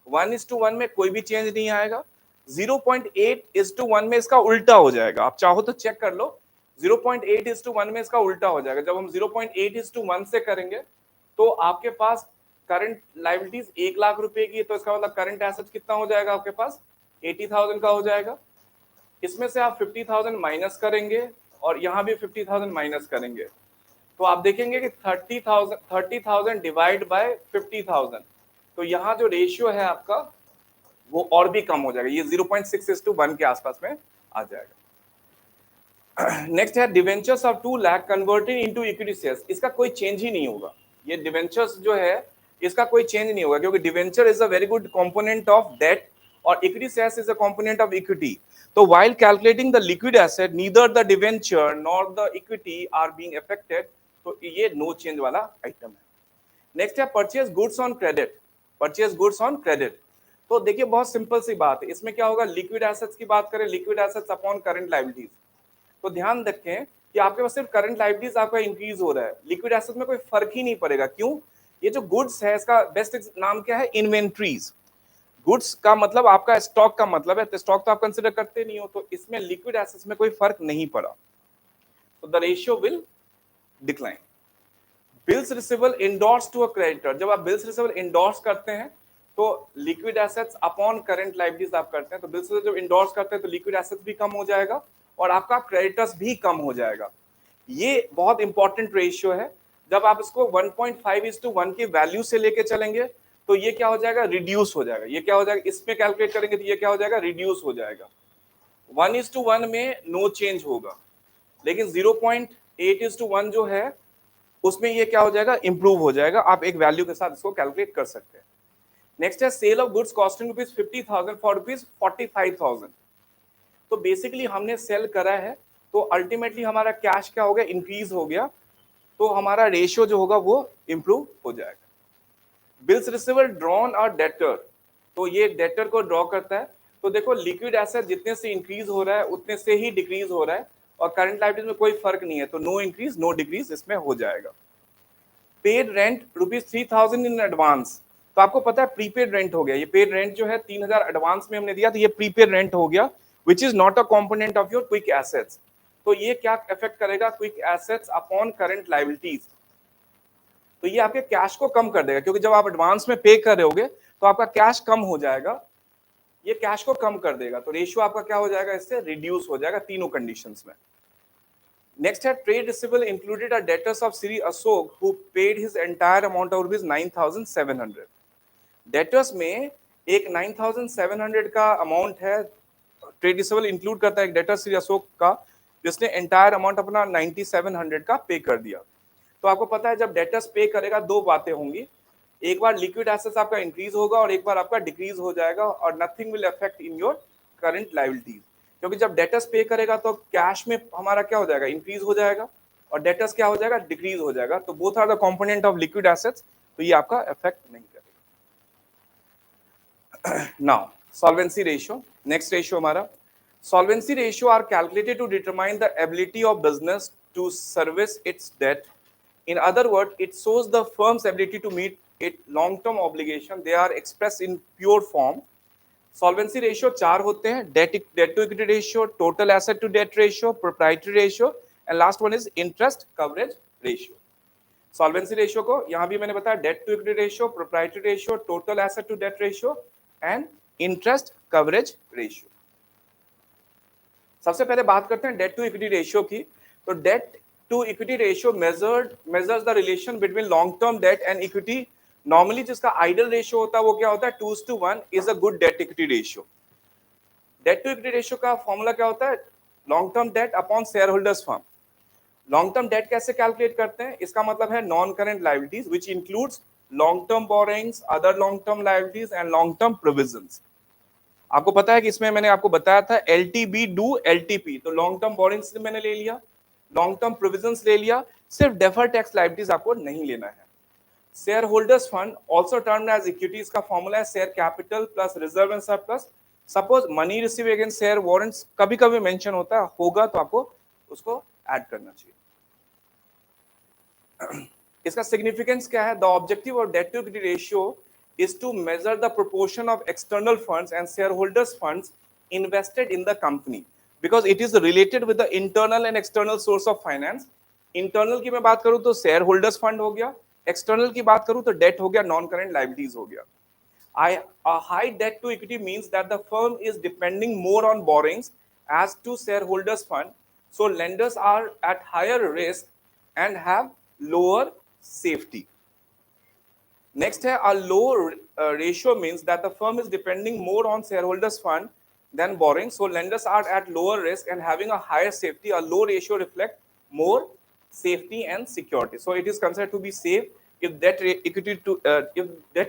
A: 1:1 में कोई भी चेंज नहीं आएगा, 0.8:1 में इसका उल्टा हो जाएगा। आप चाहो तो चेक कर लो, 0.8:1 में इसका उल्टा हो जाएगा। जब हम 0.8:1 से करेंगे तो आपके पास करंट लायबिलिटीज 1 लाख रुपए की, तो इसका मतलब करंट एसेट्स कितना हो जाएगा आपके पास, 80,000 का हो जाएगा। इसमें से आप 50,000 माइनस करेंगे और यहाँ भी 50,000 माइनस करेंगे, तो आप देखेंगे कि 30,000 डिवाइड बाय 50,000, तो यहाँ जो रेशियो है आपका वो और भी कम हो जाएगा, ये 0.6:1 के आसपास में आ जाएगा। नेक्स्ट है debentures of 2 lakh converted into equity shares, इसका कोई चेंज ही नहीं होगा। ये डिवेंचर्स जो है इसका कोई चेंज नहीं होगा, क्योंकि debenture is a very good component of debt और equity shares is a component of equity. तो while calculating the liquid asset neither the debenture nor the equity are being affected, तो ये नो चेंज वाला item है। Next है purchase goods on credit. तो देखिए बहुत सिंपल सी बात है, इसमें क्या होगा, लिक्विड एसेट्स की बात करें, liquid assets upon current liabilities, तो ध्यान रखें कि आपके पास सिर्फ करंट लायबिलिटीज आपका इंक्रीज हो रहा है, लिक्विड एसेट्स में कोई फर्क ही नहीं पड़ेगा। क्यों, ये जो गुड्स है इसका बेस्ट नाम क्या है, इन्वेंट्रीज। गुड्स का मतलब आपका स्टॉक का मतलब है, तो स्टॉक तो आप कंसिडर करते नहीं हो, तो इसमें लिक्विड एसेट्स में कोई फर्क नहीं पड़ा, तो the ratio will decline. Bills receivable endorse to a creditor, जब आप बिल्स रिसीवेबल इंडोर्स करते हैं तो liquid assets upon current liabilities आप करते हैं, तो बिल्स जब इंडोर्स करते हैं तो लिक्विड एसेट्स भी कम हो जाएगा और आपका क्रेडिटर्स भी कम हो जाएगा। ये बहुत इंपॉर्टेंट रेशियो है। जब आप इसको 1.5:1 की वैल्यू से लेके चलेंगे तो ये क्या हो जाएगा, रिड्यूस हो जाएगा। ये क्या हो जाएगा, इसमें कैलकुलेट करेंगे तो ये क्या हो जाएगा, रिड्यूस हो जाएगा। 1:1 में नो चेंज होगा, लेकिन 0.8:1 जो है उसमें ये क्या हो जाएगा, इंप्रूव हो जाएगा। आप एक वैल्यू के साथ इसको कैलकुलेट कर सकते हैं। नेक्स्ट है sale of goods costing ₹50,000 for ₹45,000। तो बेसिकली हमने सेल करा है, तो अल्टीमेटली हमारा कैश क्या हो गया, इंक्रीज हो गया, तो हमारा रेशियो जो होगा वो इंप्रूव हो जाएगा। बिल्स रिसीवेबल ड्रॉन और डेटर, तो ये डेटर को ड्रॉ करता है। तो देखो लिक्विड एसेट जितने से इंक्रीज हो रहा है उतने से ही डिक्रीज हो रहा है, और करंट लायबिलिटीज में कोई फर्क नहीं है, तो नो इंक्रीज नो डिक्रीज इसमें हो जाएगा। पेड रेंट ₹3,000 इन एडवांस, तो आपको पता है प्रीपेड रेंट हो गया, ये पेड रेंट जो है 3,000 एडवांस में हमने दिया, तो ये प्रीपेड रेंट हो गया, which is not a component of your quick assets. तो ये क्या इफेक्ट करेगा, quick assets upon current liabilities. तो ये आपके कैश को कम कर देगा, क्योंकि जब आप एडवांस में पे कर रहे होगे तो आपका कैश कम हो जाएगा, ये कैश को कम कर देगा, तो रेशियो आपका क्या हो जाएगा, इससे रिड्यूस हो जाएगा तीनों कंडीशंस में। नेक्स्ट है trade receivable included a debtors of Shri Ashok who paid his entire amount of rupees 9700। Debtors में एक 9700 का अमाउंट है, ट्रेड रिसीवेबल इंक्लूड करता है एक डेटर श्री अशोक का, जिसने एंटायर अमाउंट अपना 9700 का पे कर दिया। तो आपको पता है जब डेटर्स पे करेगा दो बातें होंगी, एक बार लिक्विड एसेट्स आपका इंक्रीज होगा और एक बार आपका डिक्रीज हो जाएगा, और nothing will affect in your current liabilities, क्योंकि जब डेटर्स पे करेगा तो कैश में हमारा क्या हो जाएगा, इंक्रीज हो जाएगा, और डेटर्स क्या हो जाएगा, डिक्रीज हो जाएगा। तो both are the component of liquid assets, तो ये आपका इफेक्ट नहीं करेगा। Now solvency ratio, next ratio हमारा solvency ratio are calculated to determine the ability of business to service its debt. In other words, it shows the firm's ability to meet its long-term obligation. They are expressed in pure form. Solvency ratio चार होते हैं, debt to equity ratio, total asset to debt ratio, proprietary ratio, and last one is interest coverage ratio. Solvency ratio को यहाँ भी मैंने बताया debt to equity ratio, proprietary ratio, total asset to debt ratio, and interest coverage ratio. सबसे पहले बात करते हैं debt to equity ratio की। तो debt to equity ratio measures the relation between long term debt and equity. Normally जिसका ideal ratio होता है वो क्या होता है, 2:1 is a good debt equity ratio. Debt to equity ratio का फॉर्मूला क्या होता है, long term debt upon shareholders firm. Long term debt कैसे कैलकुलेट करते हैं, इसका मतलब है non current liabilities which includes long term borrowings, other long term liabilities and long term provisions. आपको पता है कि इसमें मैंने आपको बताया था LTB do LTP, तो लॉन्ग टर्म बोरिंग्स मैंने ले लिया, लॉन्ग टर्म प्रोविजंस ले लिया, सिर्फ डेफर्ड टैक्स लायबिलिटीज आपको नहीं लेना है। Share holders fund also termed as equity, इसका फॉर्मूला है share capital plus reserve and surplus. Suppose money receive against share warrants कभी कभी मेंशन होता होगा तो आपको उसको ऐड करना चाहिए। इसका सिग्निफिकेंस क्या है, the objective of debt to equity ratio is to measure the proportion of external funds and shareholders funds invested in the company, because it is related with the internal and external source of finance. Internal की मैं बात करूं तो shareholders fund हो गया, external की बात करूं तो debt हो गया, non current liabilities हो गया। A high debt to equity means that the firm is depending more on borrowings as to shareholders fund, so lenders are at higher risk and have lower safety. Next है a low ratio means that the firm is depending more on shareholders fund than borrowing, so lenders are at lower risk and having a higher safety. A low ratio reflect more safety and security, so it is considered to be safe if debt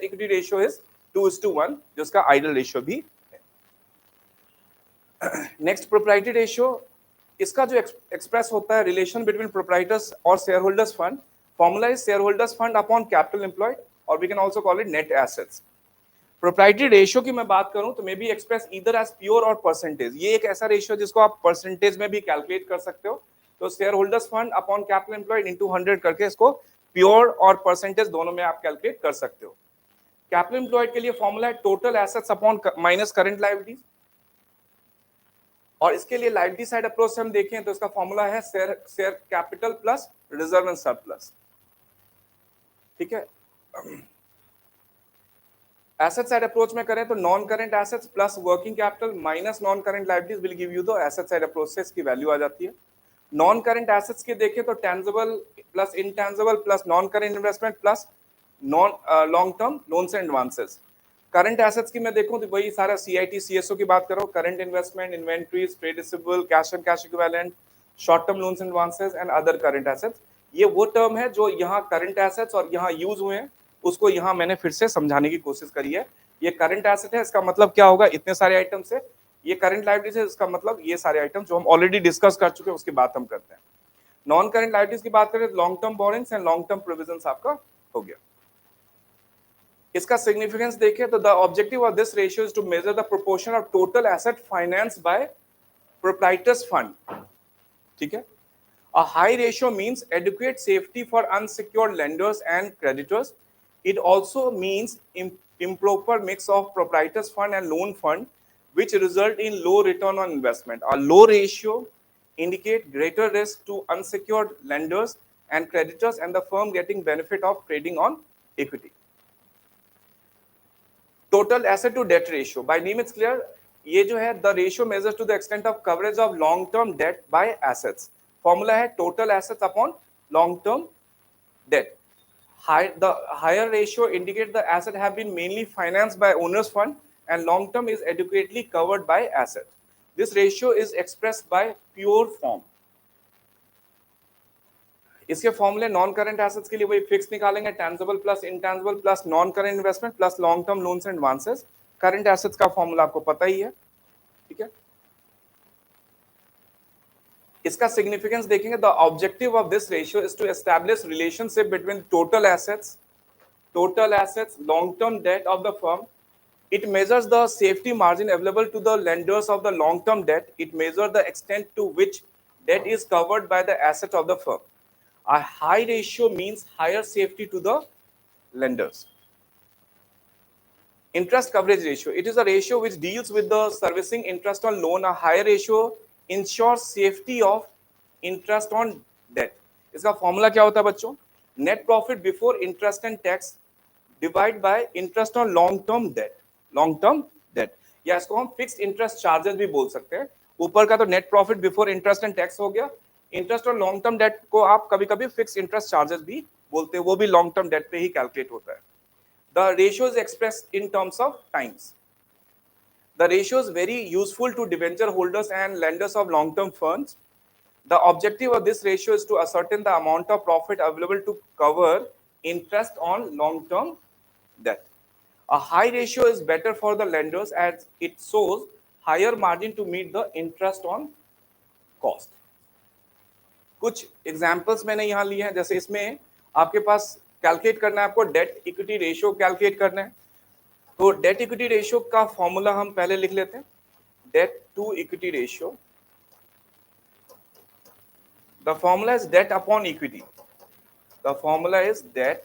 A: equity ratio is 2:1, जिसका ideal ratio भी है। Next proprietary ratio, इसका जो express होता है relation between proprietors और shareholders fund, formula is shareholders fund upon capital employed, or we can also call it net assets. Proprietary ratio की मैं बात करूं तो may be express either as pure और परसेंटेज, ये एक ऐसा रेशियो जिसको आप परसेंटेज में भी कैलकुलेट कर सकते हो। तो share holders fund upon capital employed into 100 करके इसको प्योर और परसेंटेज दोनों में आप कैलकुलेट कर सकते हो। कैपिटल एम्प्लॉयड के लिए फॉर्मूला है total assets upon minus current liabilities, और इसके लिए लायबिलिटी साइड अप्रोच से हम देखें तो इसका फॉर्मूला है share capital plus reserve and surplus. ठीक है, एसेट साइड अप्रोच में करें तो non current assets plus working capital minus non current liabilities will give you the asset side approach से इसकी वैल्यू आ जाती है। नॉन करंट एसेट्स के देखें तो tangible plus intangible plus non current investment plus non long term loans and advances. Current assets की मैं देखूं तो वही सारा CIT CSO की बात करो, current investment, inventories, trade receivable, cash and cash equivalent, short term loans and advances and other current assets. ये वो टर्म है जो यहाँ करंट एसेट्स और यहाँ यूज हुए हैं, उसको यहाँ मैंने फिर से समझाने की कोशिश करी है। ये करंट एसेट है, इसका मतलब क्या होगा, इतने सारे आइटम से। ये करंट लायबिलिटीज है, इसका मतलब ये सारे आइटम जो हम ऑलरेडी डिस्कस कर चुके हैं उसकी बात हम करते हैं। नॉन करंट लायबिलिटीज की बात करें तो long term borrowings and long term provisions आपका हो गया। इसका सिग्निफिकेंस देखें तो the objective of this ratio is to measure the proportion of total asset finance by proprietors fund. ठीक है, a high ratio means adequate safety for unsecured lenders and creditors. It also means improper mix of proprietors fund and loan fund, which result in low return on investment. A low ratio indicate greater risk to unsecured lenders and creditors and the firm getting benefit of trading on equity. Total asset to debt ratio, by name it's clear, ये जो है the ratio measures to the extent of coverage of long term debt by assets. Formula है total assets upon long term debt. The higher ratio indicates the asset have been mainly financed by owners fund and long term is adequately covered by asset. This ratio is expressed by pure form. इसके फॉर्मूले non current assets के लिए वही fix निकालेंगे, tangible plus intangible plus non current investment plus long term loans and advances. Current assets का formula आपको पता ही है, ठीक है. इसका सिग्निफिकेंस देखेंगे. The objective of this ratio is to establish relationship between total assets, long term debt of the firm. It measures the safety margin available to the lenders of the long term debt. It measures the extent to which debt is covered by the asset of the firm. A high ratio means higher safety to the lenders. Interest coverage ratio. It is a ratio which deals with the servicing interest on loan. A higher ratio ensures safety of interest on debt. इसका formula क्या होता है बच्चों? Net profit before interest and tax divided by interest on long term debt. Long term date, या इसको हम fixed interest charges भी बोल सकते हैं. ऊपर का तो net profit before interest and tax हो गया. इंटरेस्ट और लॉन्ग टर्म डेट को आप कभी कभी फिक्स्ड इंटरेस्ट चार्जेस भी बोलते हैं, वो भी लॉन्ग टर्म डेट पे ही कैलकुलेट होता है. The ratio is expressed in terms of times. The ratio is very useful to debenture holders and lenders of long term funds. The objective of this ratio is to ascertain the amount of profit available to cover interest on long term debt. A high ratio is better for the lenders as it shows higher margin to meet the interest on cost. कुछ examples मैंने यहाँ लिए हैं. जैसे इसमें आपके पास calculate करना है, आपको डेट इक्विटी रेशियो कैलकुलेट करना है. तो डेट इक्विटी रेशियो का फॉर्मूला हम पहले लिख लेते हैं. Debt to equity ratio, the formula is debt upon equity. The formula is debt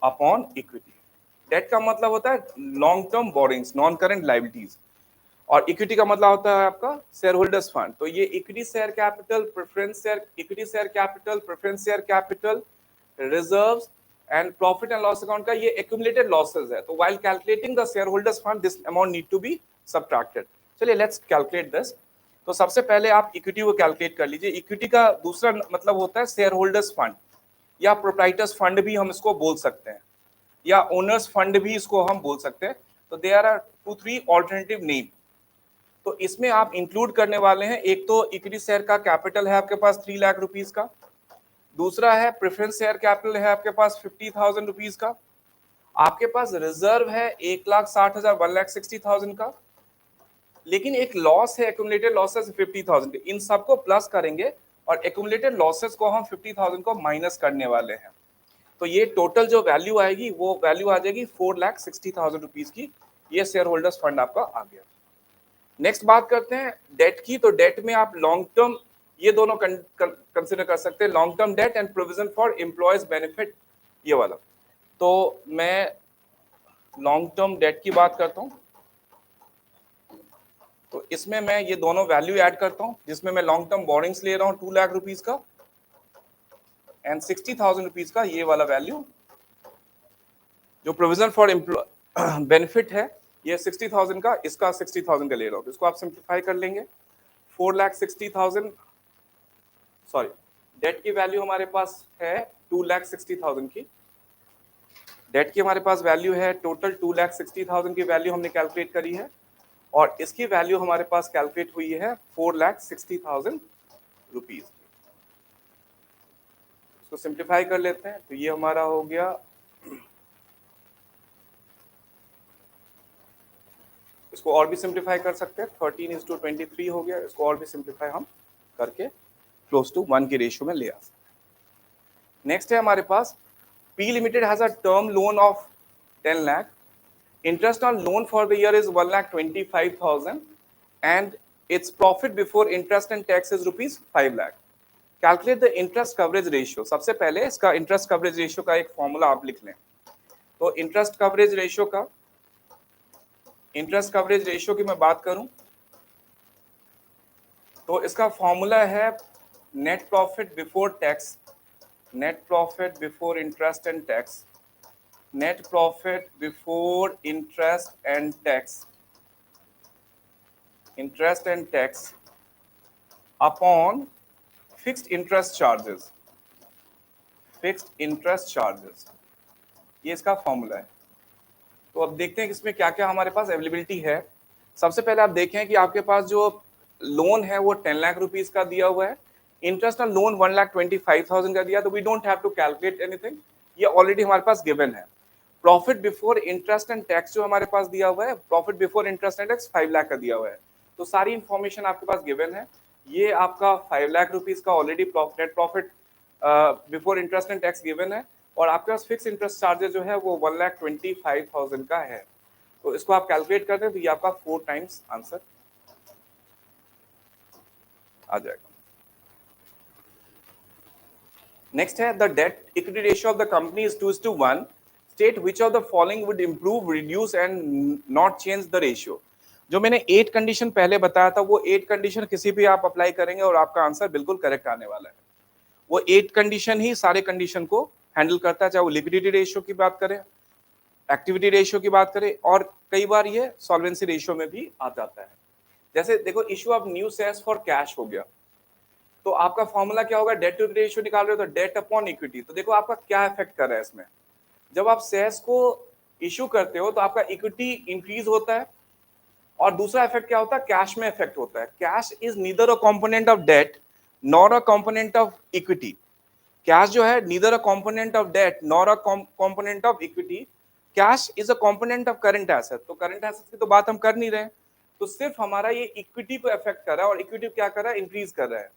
A: upon equity. Debt का मतलब होता है long term borrowings, non current liabilities, और इक्विटी का मतलब होता है आपका शेयर होल्डर्स फंड. तो ये equity share capital, preference share, equity share capital, preference share capital, reserves and profit and loss account का ये एक्यूमुलेटेड लॉसेस है. तो while calculating the share holders fund this amount need to be subtracted. चलिए let's calculate this. तो सबसे पहले आप equity को कैलकुलेट कर लीजिए. इक्विटी का दूसरा मतलब होता है शेयर होल्डर्स फंड, या प्रोप्राइटर्स फंड भी हम इसको बोल सकते हैं, या ओनर्स फंड भी इसको हम बोल सकते हैं. तो देयर आर 2-3 ऑल्टरनेटिव नेम. तो इसमें आप इंक्लूड करने वाले हैं, एक तो इक्विटी शेयर का कैपिटल है आपके पास 3 लाख रुपीस का. दूसरा है प्रेफरेंस शेयर कैपिटल है आपके पास 50,000 रुपीस का. आपके पास रिजर्व है 1,60,000, 1,60,000 का. लेकिन एक लॉस है, एक्यूमुलेटेड लॉसेस 50,000 के. इन सबको प्लस करेंगे और एक्यूमुलेटेड लॉसेस को हम 50,000 को माइनस करने वाले हैं. तो ये टोटल जो वैल्यू आएगी वो वैल्यू आ जाएगी 4,60,000 रुपीस की. ये शेयर होल्डर्स फंड आपका आ गया. नेक्स्ट बात करते हैं डेट की. तो डेट में आप लॉन्ग टर्म ये दोनों कंसिडर कर सकते हैं, long term date and provision for employees benefit, ये वाला. तो मैं लॉन्ग टर्म डेट की बात करता हूँ. तो इसमें मैं ये दोनों वैल्यू ऐड करता हूँ, जिसमें मैं लॉन्ग टर्म बोरिंग्स ले रहा हूँ 2 लाख रुपीस का एंड 60,000 रुपीस का ये वाला वैल्यू. जो प्रोविजन फॉर बेनिफिट है ये 60,000 का, इसका 60,000 का ले रहा हूँ. इसको आप सिंप्लीफाई कर लेंगे. 4,60,000, सॉरी, डेट की वैल्यू हमारे पास है 2,60,000 की. डेट की हमारे पास वैल्यू है टोटल 2,60,000 की वैल्यू हमने कैलकुलेट करी है, और इसकी वैल्यू हमारे पास कैलकुलेट हुई है 4,60,000 रुपीज. इसको सिंप्लीफाई कर लेते हैं. तो ये हमारा हो गया, इसको और भी सिंप्लीफाई कर सकते हैं, 13:23 हो गया. इसको और भी सिंप्लीफाई हम करके क्लोज टू 1 के रेशियो में ले आ सकते हैं. नेक्स्ट है हमारे पास P Limited has a term loan of 10 lakh. Interest on loan for the year is 1,25,000 and its profit before interest and tax is rupees 5 lakh. Calculate the interest coverage ratio. सबसे पहले इसका interest coverage ratio का एक formula आप लिख लें. तो interest coverage ratio की मैं बात करूं तो इसका फॉर्मूला है net profit before tax net profit before interest and tax, net profit before interest and tax upon fixed interest charges, fixed interest charges, ये इसका फॉर्मूला है। तो अब देखते हैं कि इसमें क्या क्या हमारे पास अवेलेबिलिटी है। सबसे पहले आप देखें कि आपके पास जो लोन है वो 10 लाख रुपीस का दिया हुआ है, इंटरेस्ट ऑन लोन 1,25,000 का दिया, तो we don't have to calculate anything, ये ऑलरेडी हमारे पास गिवन है। Profit before interest and tax जो हमारे पास दिया हुआ है, profit before interest and tax 5 lakh का दिया हुआ है, तो सारी इंफॉर्मेशन आपके पास गिवन है। ये आपका 5 लाख रुपीस का already net profit before interest and tax given है, और आपके पास फिक्स इंटरेस्ट चार्जेस जो है वो 1,25,000 का है। तो इसको आप कैलकुलेट करते हैं तो ये आपका 4 टाइम्स आंसर आ जाएगा। नेक्स्ट है the date equity ratio of the company is 2:1, state which of the following would improve, reduce and not change the ratio. जो मैंने 8 कंडीशन पहले बताया था, वो 8 कंडीशन किसी भी आप अप्लाई करेंगे और आपका आंसर बिल्कुल करेक्ट आने वाला है। वो 8 कंडीशन ही सारे कंडीशन को हैंडल करता है, चाहे वो लिक्विडिटी रेशियो की बात करें, एक्टिविटी रेशियो की बात करें, और कई बार ये सॉल्वेंसी रेशियो में भी आ जाता है। जैसे देखो, issue of new shares for cash हो गया, तो आपका फॉर्मूला क्या होगा, डेट टू इक्विटी रेशियो निकाल रहे हो तो डेट अपॉन इक्विटी। तो देखो आपका क्या इफेक्ट कर रहा है इसमें, जब आप शेयर्स को इशू करते हो तो आपका इक्विटी इंक्रीज होता है, और दूसरा इफेक्ट क्या होता है, कैश में इफेक्ट होता है। Cash is neither a component of debt nor a component of equity. Cash जो है neither a component of debt nor a component of equity, cash is a component of current asset. तो current asset की तो बात हम कर नहीं रहे, तो सिर्फ हमारा ये इक्विटी को इफेक्ट कर रहा है, और इक्विटी क्या कर रहा है, इंक्रीज कर रहा है।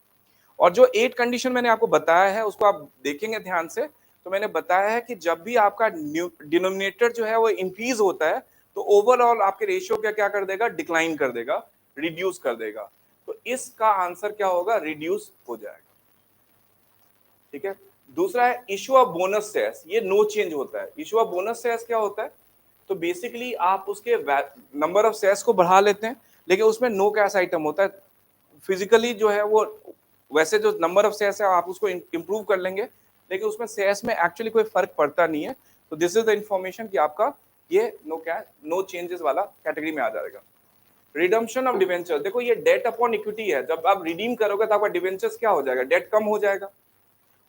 A: और जो 8 कंडीशन मैंने आपको बताया है उसको आप देखेंगे ध्यान से, तो मैंने बताया है कि जब भी आपका डिनोमिनेटर जो है वो इंक्रीज होता है तो ओवरऑल आपके रेशियो क्या कर देगा, डिक्लाइन कर देगा, रिड्यूस कर देगा। तो इसका आंसर क्या होगा, रिड्यूस हो जाएगा। ठीक है। दूसरा है इशू ऑफ बोनस शेयर्स, ये नो चेंज होता है। इशू ऑफ बोनस शेयर्स क्या होता है, तो बेसिकली आप उसके नंबर ऑफ शेयर्स को बढ़ा लेते हैं, लेकिन उसमें नो कैश आइटम होता है। फिजिकली जो है वो वैसे जो नंबर ऑफ शेयर्स है आप उसको इंप्रूव कर लेंगे, लेकिन उसमें शेयर्स में एक्चुअली कोई फर्क पड़ता नहीं है। तो दिस इज द इंफॉर्मेशन कि आपका ये नो चेंजेस वाला कैटेगरी में आ जाएगा। रिडम्पशन ऑफ डिवेंचर, देखो ये डेट अपॉन इक्विटी है, जब आप रिडीम करोगे तो आपका डिवेंचर्स क्या हो जाएगा, डेट कम हो जाएगा।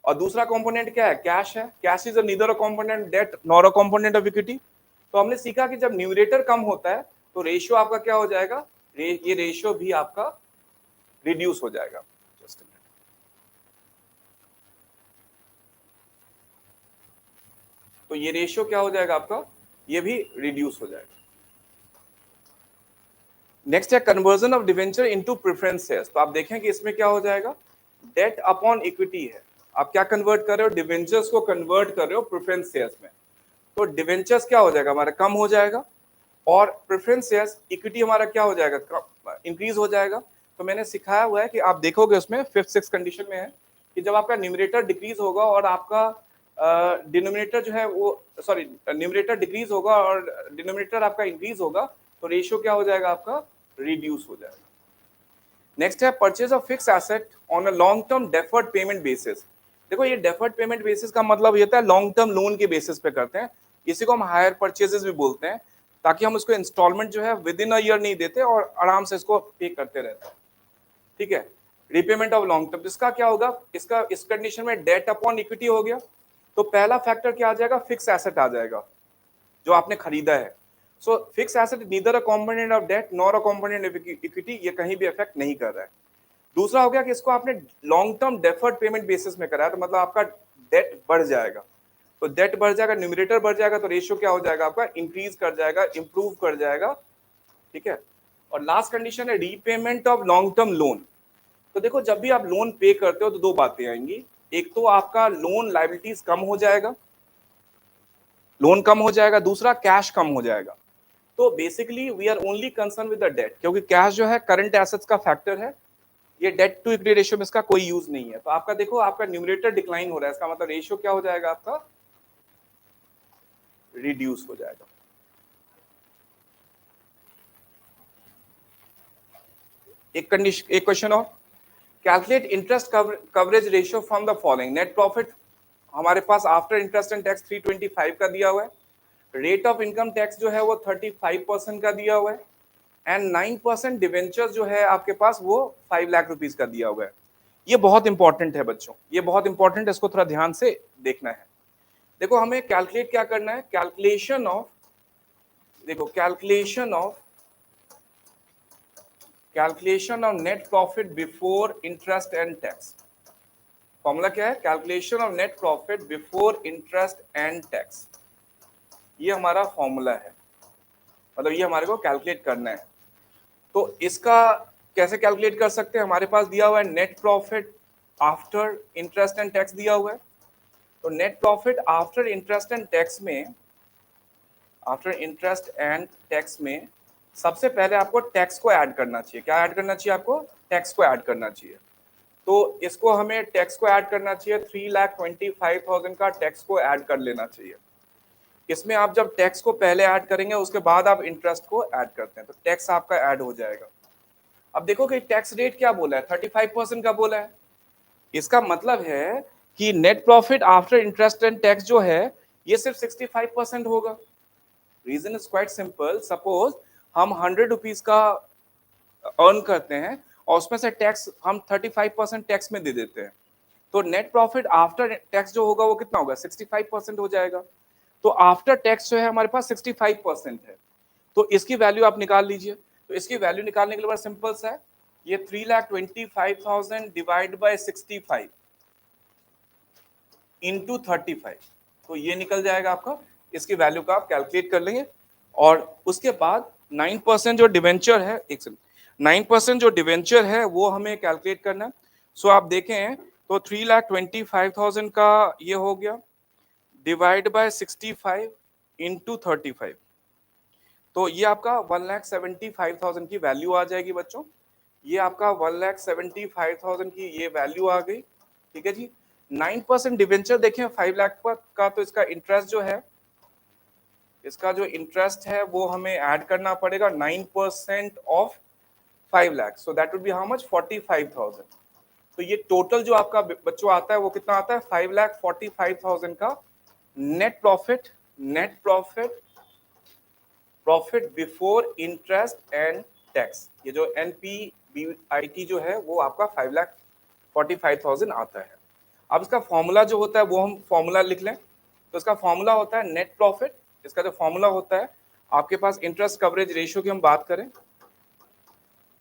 A: और दूसरा कंपोनेंट क्या है, कैश है। Cash is neither a component debt nor a component of equity. तो हमने सीखा कि जब न्यूमरेटर कम होता है तो रेशियो आपका क्या हो जाएगा, ये रेशियो भी आपका रिड्यूस हो जाएगा। तो ये रेशियो क्या हो जाएगा आपका, ये भी रिड्यूस हो जाएगा। नेक्स्ट है conversion of debenture into preference shares. तो आप देखें कि इसमें क्या हो जाएगा, डेट अपॉन इक्विटी है, आप क्या कन्वर्ट कर रहे हो, डिवेंचर्स को कन्वर्ट कर रहे हो प्रेफरेंस शेयर्स में। तो डिवेंचर्स क्या हो जाएगा हमारा, कम हो जाएगा, और प्रेफरेंस शेयर्स इक्विटी हमारा क्या हो जाएगा, इंक्रीज हो जाएगा। तो मैंने सिखाया हुआ है कि आप देखोगे उसमें 5th 6th कंडीशन में है कि जब आपका न्यूमरेटर डिक्रीज होगा और आपका डिनोमिनेटर जो है वो, सॉरी, न्यूमरेटर डिक्रीज होगा और डिनोमिनेटर आपका इंक्रीज होगा, तो रेशियो क्या हो जाएगा आपका, रिड्यूस हो जाएगा। नेक्स्ट है purchase of fix asset on a long term deferred payment basis. देखो ये डेफर्ड पेमेंट बेसिस का मतलब ये होता है लॉन्ग टर्म लोन के बेसिस पे करते हैं, इसी को हम हायर परचेजेस भी बोलते हैं, ताकि हम उसको इंस्टॉलमेंट जो है विद इन अ ईयर नहीं देते और आराम से इसको पे करते रहते हैं। ठीक है। रिपेमेंट ऑफ लॉन्ग टर्म, इसका क्या होगा, इसका इस कंडीशन में डेट अपॉन इक्विटी हो गया, तो पहला फैक्टर क्या आ जाएगा, फिक्स एसेट आ जाएगा जो आपने खरीदा है। So fix asset neither a component of debt nor a component of equity, ये कहीं भी इफेक्ट नहीं कर रहा है। दूसरा हो गया कि इसको आपने long term deferred payment basis में कराया, तो मतलब आपका डेट बढ़ जाएगा। तो डेट बढ़ जाएगा, न्यूमरेटर बढ़ जाएगा, तो रेशियो क्या हो जाएगा आपका, इंक्रीज कर जाएगा, इंप्रूव कर जाएगा। ठीक है। और लास्ट कंडीशन है repayment of long term loan. तो देखो जब भी आप लोन पे करते हो तो दो बातें आएंगी, एक तो आपका लोन लायबिलिटीज कम हो जाएगा, लोन कम हो जाएगा, दूसरा कैश कम हो जाएगा। तो basically we are only concern with the debt, क्योंकि कैश जो है करंट एसेट्स का फैक्टर है, ये डेट टू इक्विटी रेशियो में इसका कोई यूज नहीं है। तो आपका देखो आपका न्यूमरेटर डिक्लाइन हो रहा है, इसका मतलब रेशियो क्या हो जाएगा आपका, रिड्यूस हो जाएगा। एक कंडीशन, एक क्वेश्चन और, calculate interest coverage ratio from the following, net profit हमारे पास आफ्टर इंटरेस्ट एंड टैक्स 325 का दिया हुआ है, रेट ऑफ इनकम टैक्स जो है वो 35% का दिया हुआ है, एंड 9% डिवेंचर जो है आपके पास वो 5 लाख रुपीस का दिया हुआ है। ये बहुत इंपॉर्टेंट है बच्चों, ये बहुत इंपॉर्टेंट है, इसको थोड़ा ध्यान से देखना है। देखो हमें कैलकुलेट क्या करना है, कैलकुलेशन ऑफ, देखो calculation of net profit before interest and tax. Formula क्या है, calculation of net profit before interest and tax. ये हमारा फॉर्मूला है, मतलब ये हमारे को कैलकुलेट करना है। तो इसका कैसे कैलकुलेट कर सकते हैं, हमारे पास दिया हुआ है net profit after interest and tax दिया हुआ है। तो net profit after interest and tax में, आफ्टर इंटरेस्ट एंड टैक्स में सबसे पहले आपको टैक्स को ऐड करना चाहिए। क्या ऐड करना चाहिए आपको, टैक्स को ऐड करना चाहिए। तो इसको हमें टैक्स को ऐड करना चाहिए, 3,25,000 का टैक्स को ऐड कर लेना चाहिए। इसमें आप जब टैक्स को पहले ऐड करेंगे उसके बाद आप इंटरेस्ट को ऐड करते हैं, तो टैक्स आपका ऐड हो जाएगा। अब देखो कि टैक्स रेट क्या बोला है, 35% का बोला है। इसका मतलब है कि net profit after interest and tax जो है ये सिर्फ 65% होगा। Reason is quite simple, suppose हम 100 रुपीज का अर्न करते हैं और उसमें से टैक्स हम 35% टैक्स में दे देते हैं, तो नेट प्रॉफिट आफ्टर टैक्स जो होगा वो कितना होगा, 65% हो जाएगा। तो आफ्टर टैक्स जो है हमारे पास 65% है, तो इसकी वैल्यू आप निकाल लीजिए। तो इसकी वैल्यू निकालने के लिए बड़ा सिंपल सा है, ये 3,25,000 डिवाइड बाय 65 इंटू 35, तो ये निकल जाएगा आपका। इसकी वैल्यू का आप कैलकुलेट कर लेंगे और उसके बाद 9% जो डिवेंचर है, 9% जो डिवेंचर है वो हमें कैलकुलेट करना है। सो आप देखें तो 3,25,000 का ये हो गया डिवाइड बाय 65 इंटू 35, तो ये आपका 1,75,000 की वैल्यू आ जाएगी बच्चों। ये आपका 1,75,000 की ये वैल्यू आ गई, ठीक है जी। 9% डिवेंचर देखें 5 लाख पर का, तो इसका इंटरेस्ट जो है, इसका जो इंटरेस्ट है वो हमें ऐड करना पड़ेगा 9% of 5 lakh, so that would be how much, 45,000। तो ये टोटल जो आपका बच्चों आता है वो कितना आता है, 5,45,000 का net profit, profit before interest and tax. ये जो NPBIT जो है वो आपका 5,45,000 आता है। अब इसका फॉर्मूला जो होता है वो हम फॉर्मूला लिख लें। तो इसका फॉर्मूला होता है नेट प्रॉफिट, इसका जो फॉर्मूला होता है आपके पास, इंटरेस्ट कवरेज रेशियो की हम बात करें,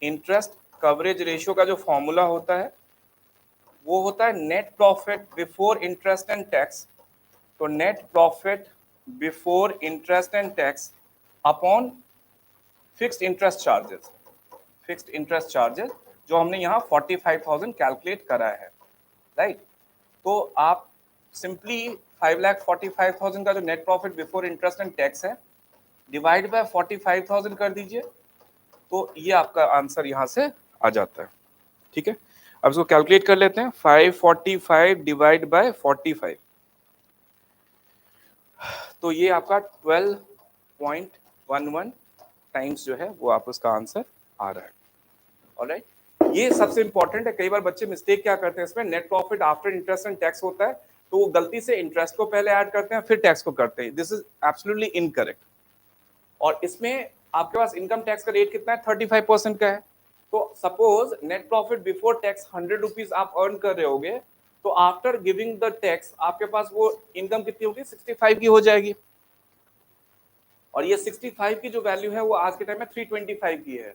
A: इंटरेस्ट कवरेज रेशियो का जो फॉर्मूला होता है वो होता है net profit before interest and tax. तो net profit before interest and tax upon fixed interest charges, fixed interest charges जो हमने यहाँ 45,000 कैलकुलेट करा है, राइट। तो आप सिंपली 5,45,000 का जो net profit before interest and tax है डिवाइड बाय 45,000 कर दीजिए, तो ये आपका आंसर यहाँ से आ जाता है, ठीक है। अब इसको कैलकुलेट कर लेते हैं, 545 डिवाइड बाय 45, तो ये आपका 12.11 टाइम्स जो है वो आपको इसका आंसर आ रहा है। ऑलराइट, ये सबसे इंपॉर्टेंट है। कई बार बच्चे मिस्टेक क्या करते हैं, इसमें net profit after interest and tax होता है तो वो गलती से इंटरेस्ट को पहले ऐड करते हैं फिर टैक्स को करते हैं, दिस इज एब्सोल्युटली इनकरेक्ट। और इसमें आपके पास इनकम टैक्स का रेट कितना है, 35% का है। तो suppose net profit before tax 100 rupees आप अर्न कर रहे होगे, तो आफ्टर गिविंग द टैक्स आपके पास वो इनकम कितनी होगी, 65 की हो जाएगी। और ये 65 की जो वैल्यू है वो आज के टाइम में 325 की है,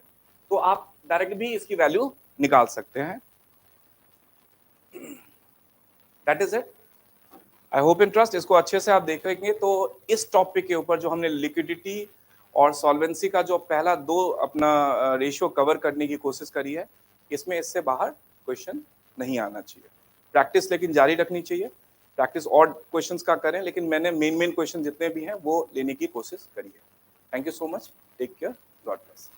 A: तो आप डायरेक्ट भी इसकी वैल्यू निकाल सकते हैं। That is it, I hope interest, इसको अच्छे से आप देखेंगे तो इस टॉपिक के ऊपर जो हमने लिक्विडिटी और सॉल्वेंसी का जो पहला दो अपना रेशियो कवर करने की कोशिश करी है, इसमें इससे बाहर क्वेश्चन नहीं आना चाहिए। प्रैक्टिस लेकिन जारी रखनी चाहिए, प्रैक्टिस और क्वेश्चंस का करें, लेकिन मैंने मेन क्वेश्चन जितने भी हैं वो लेने की कोशिश करी है। Thank you so much, take care, God bless.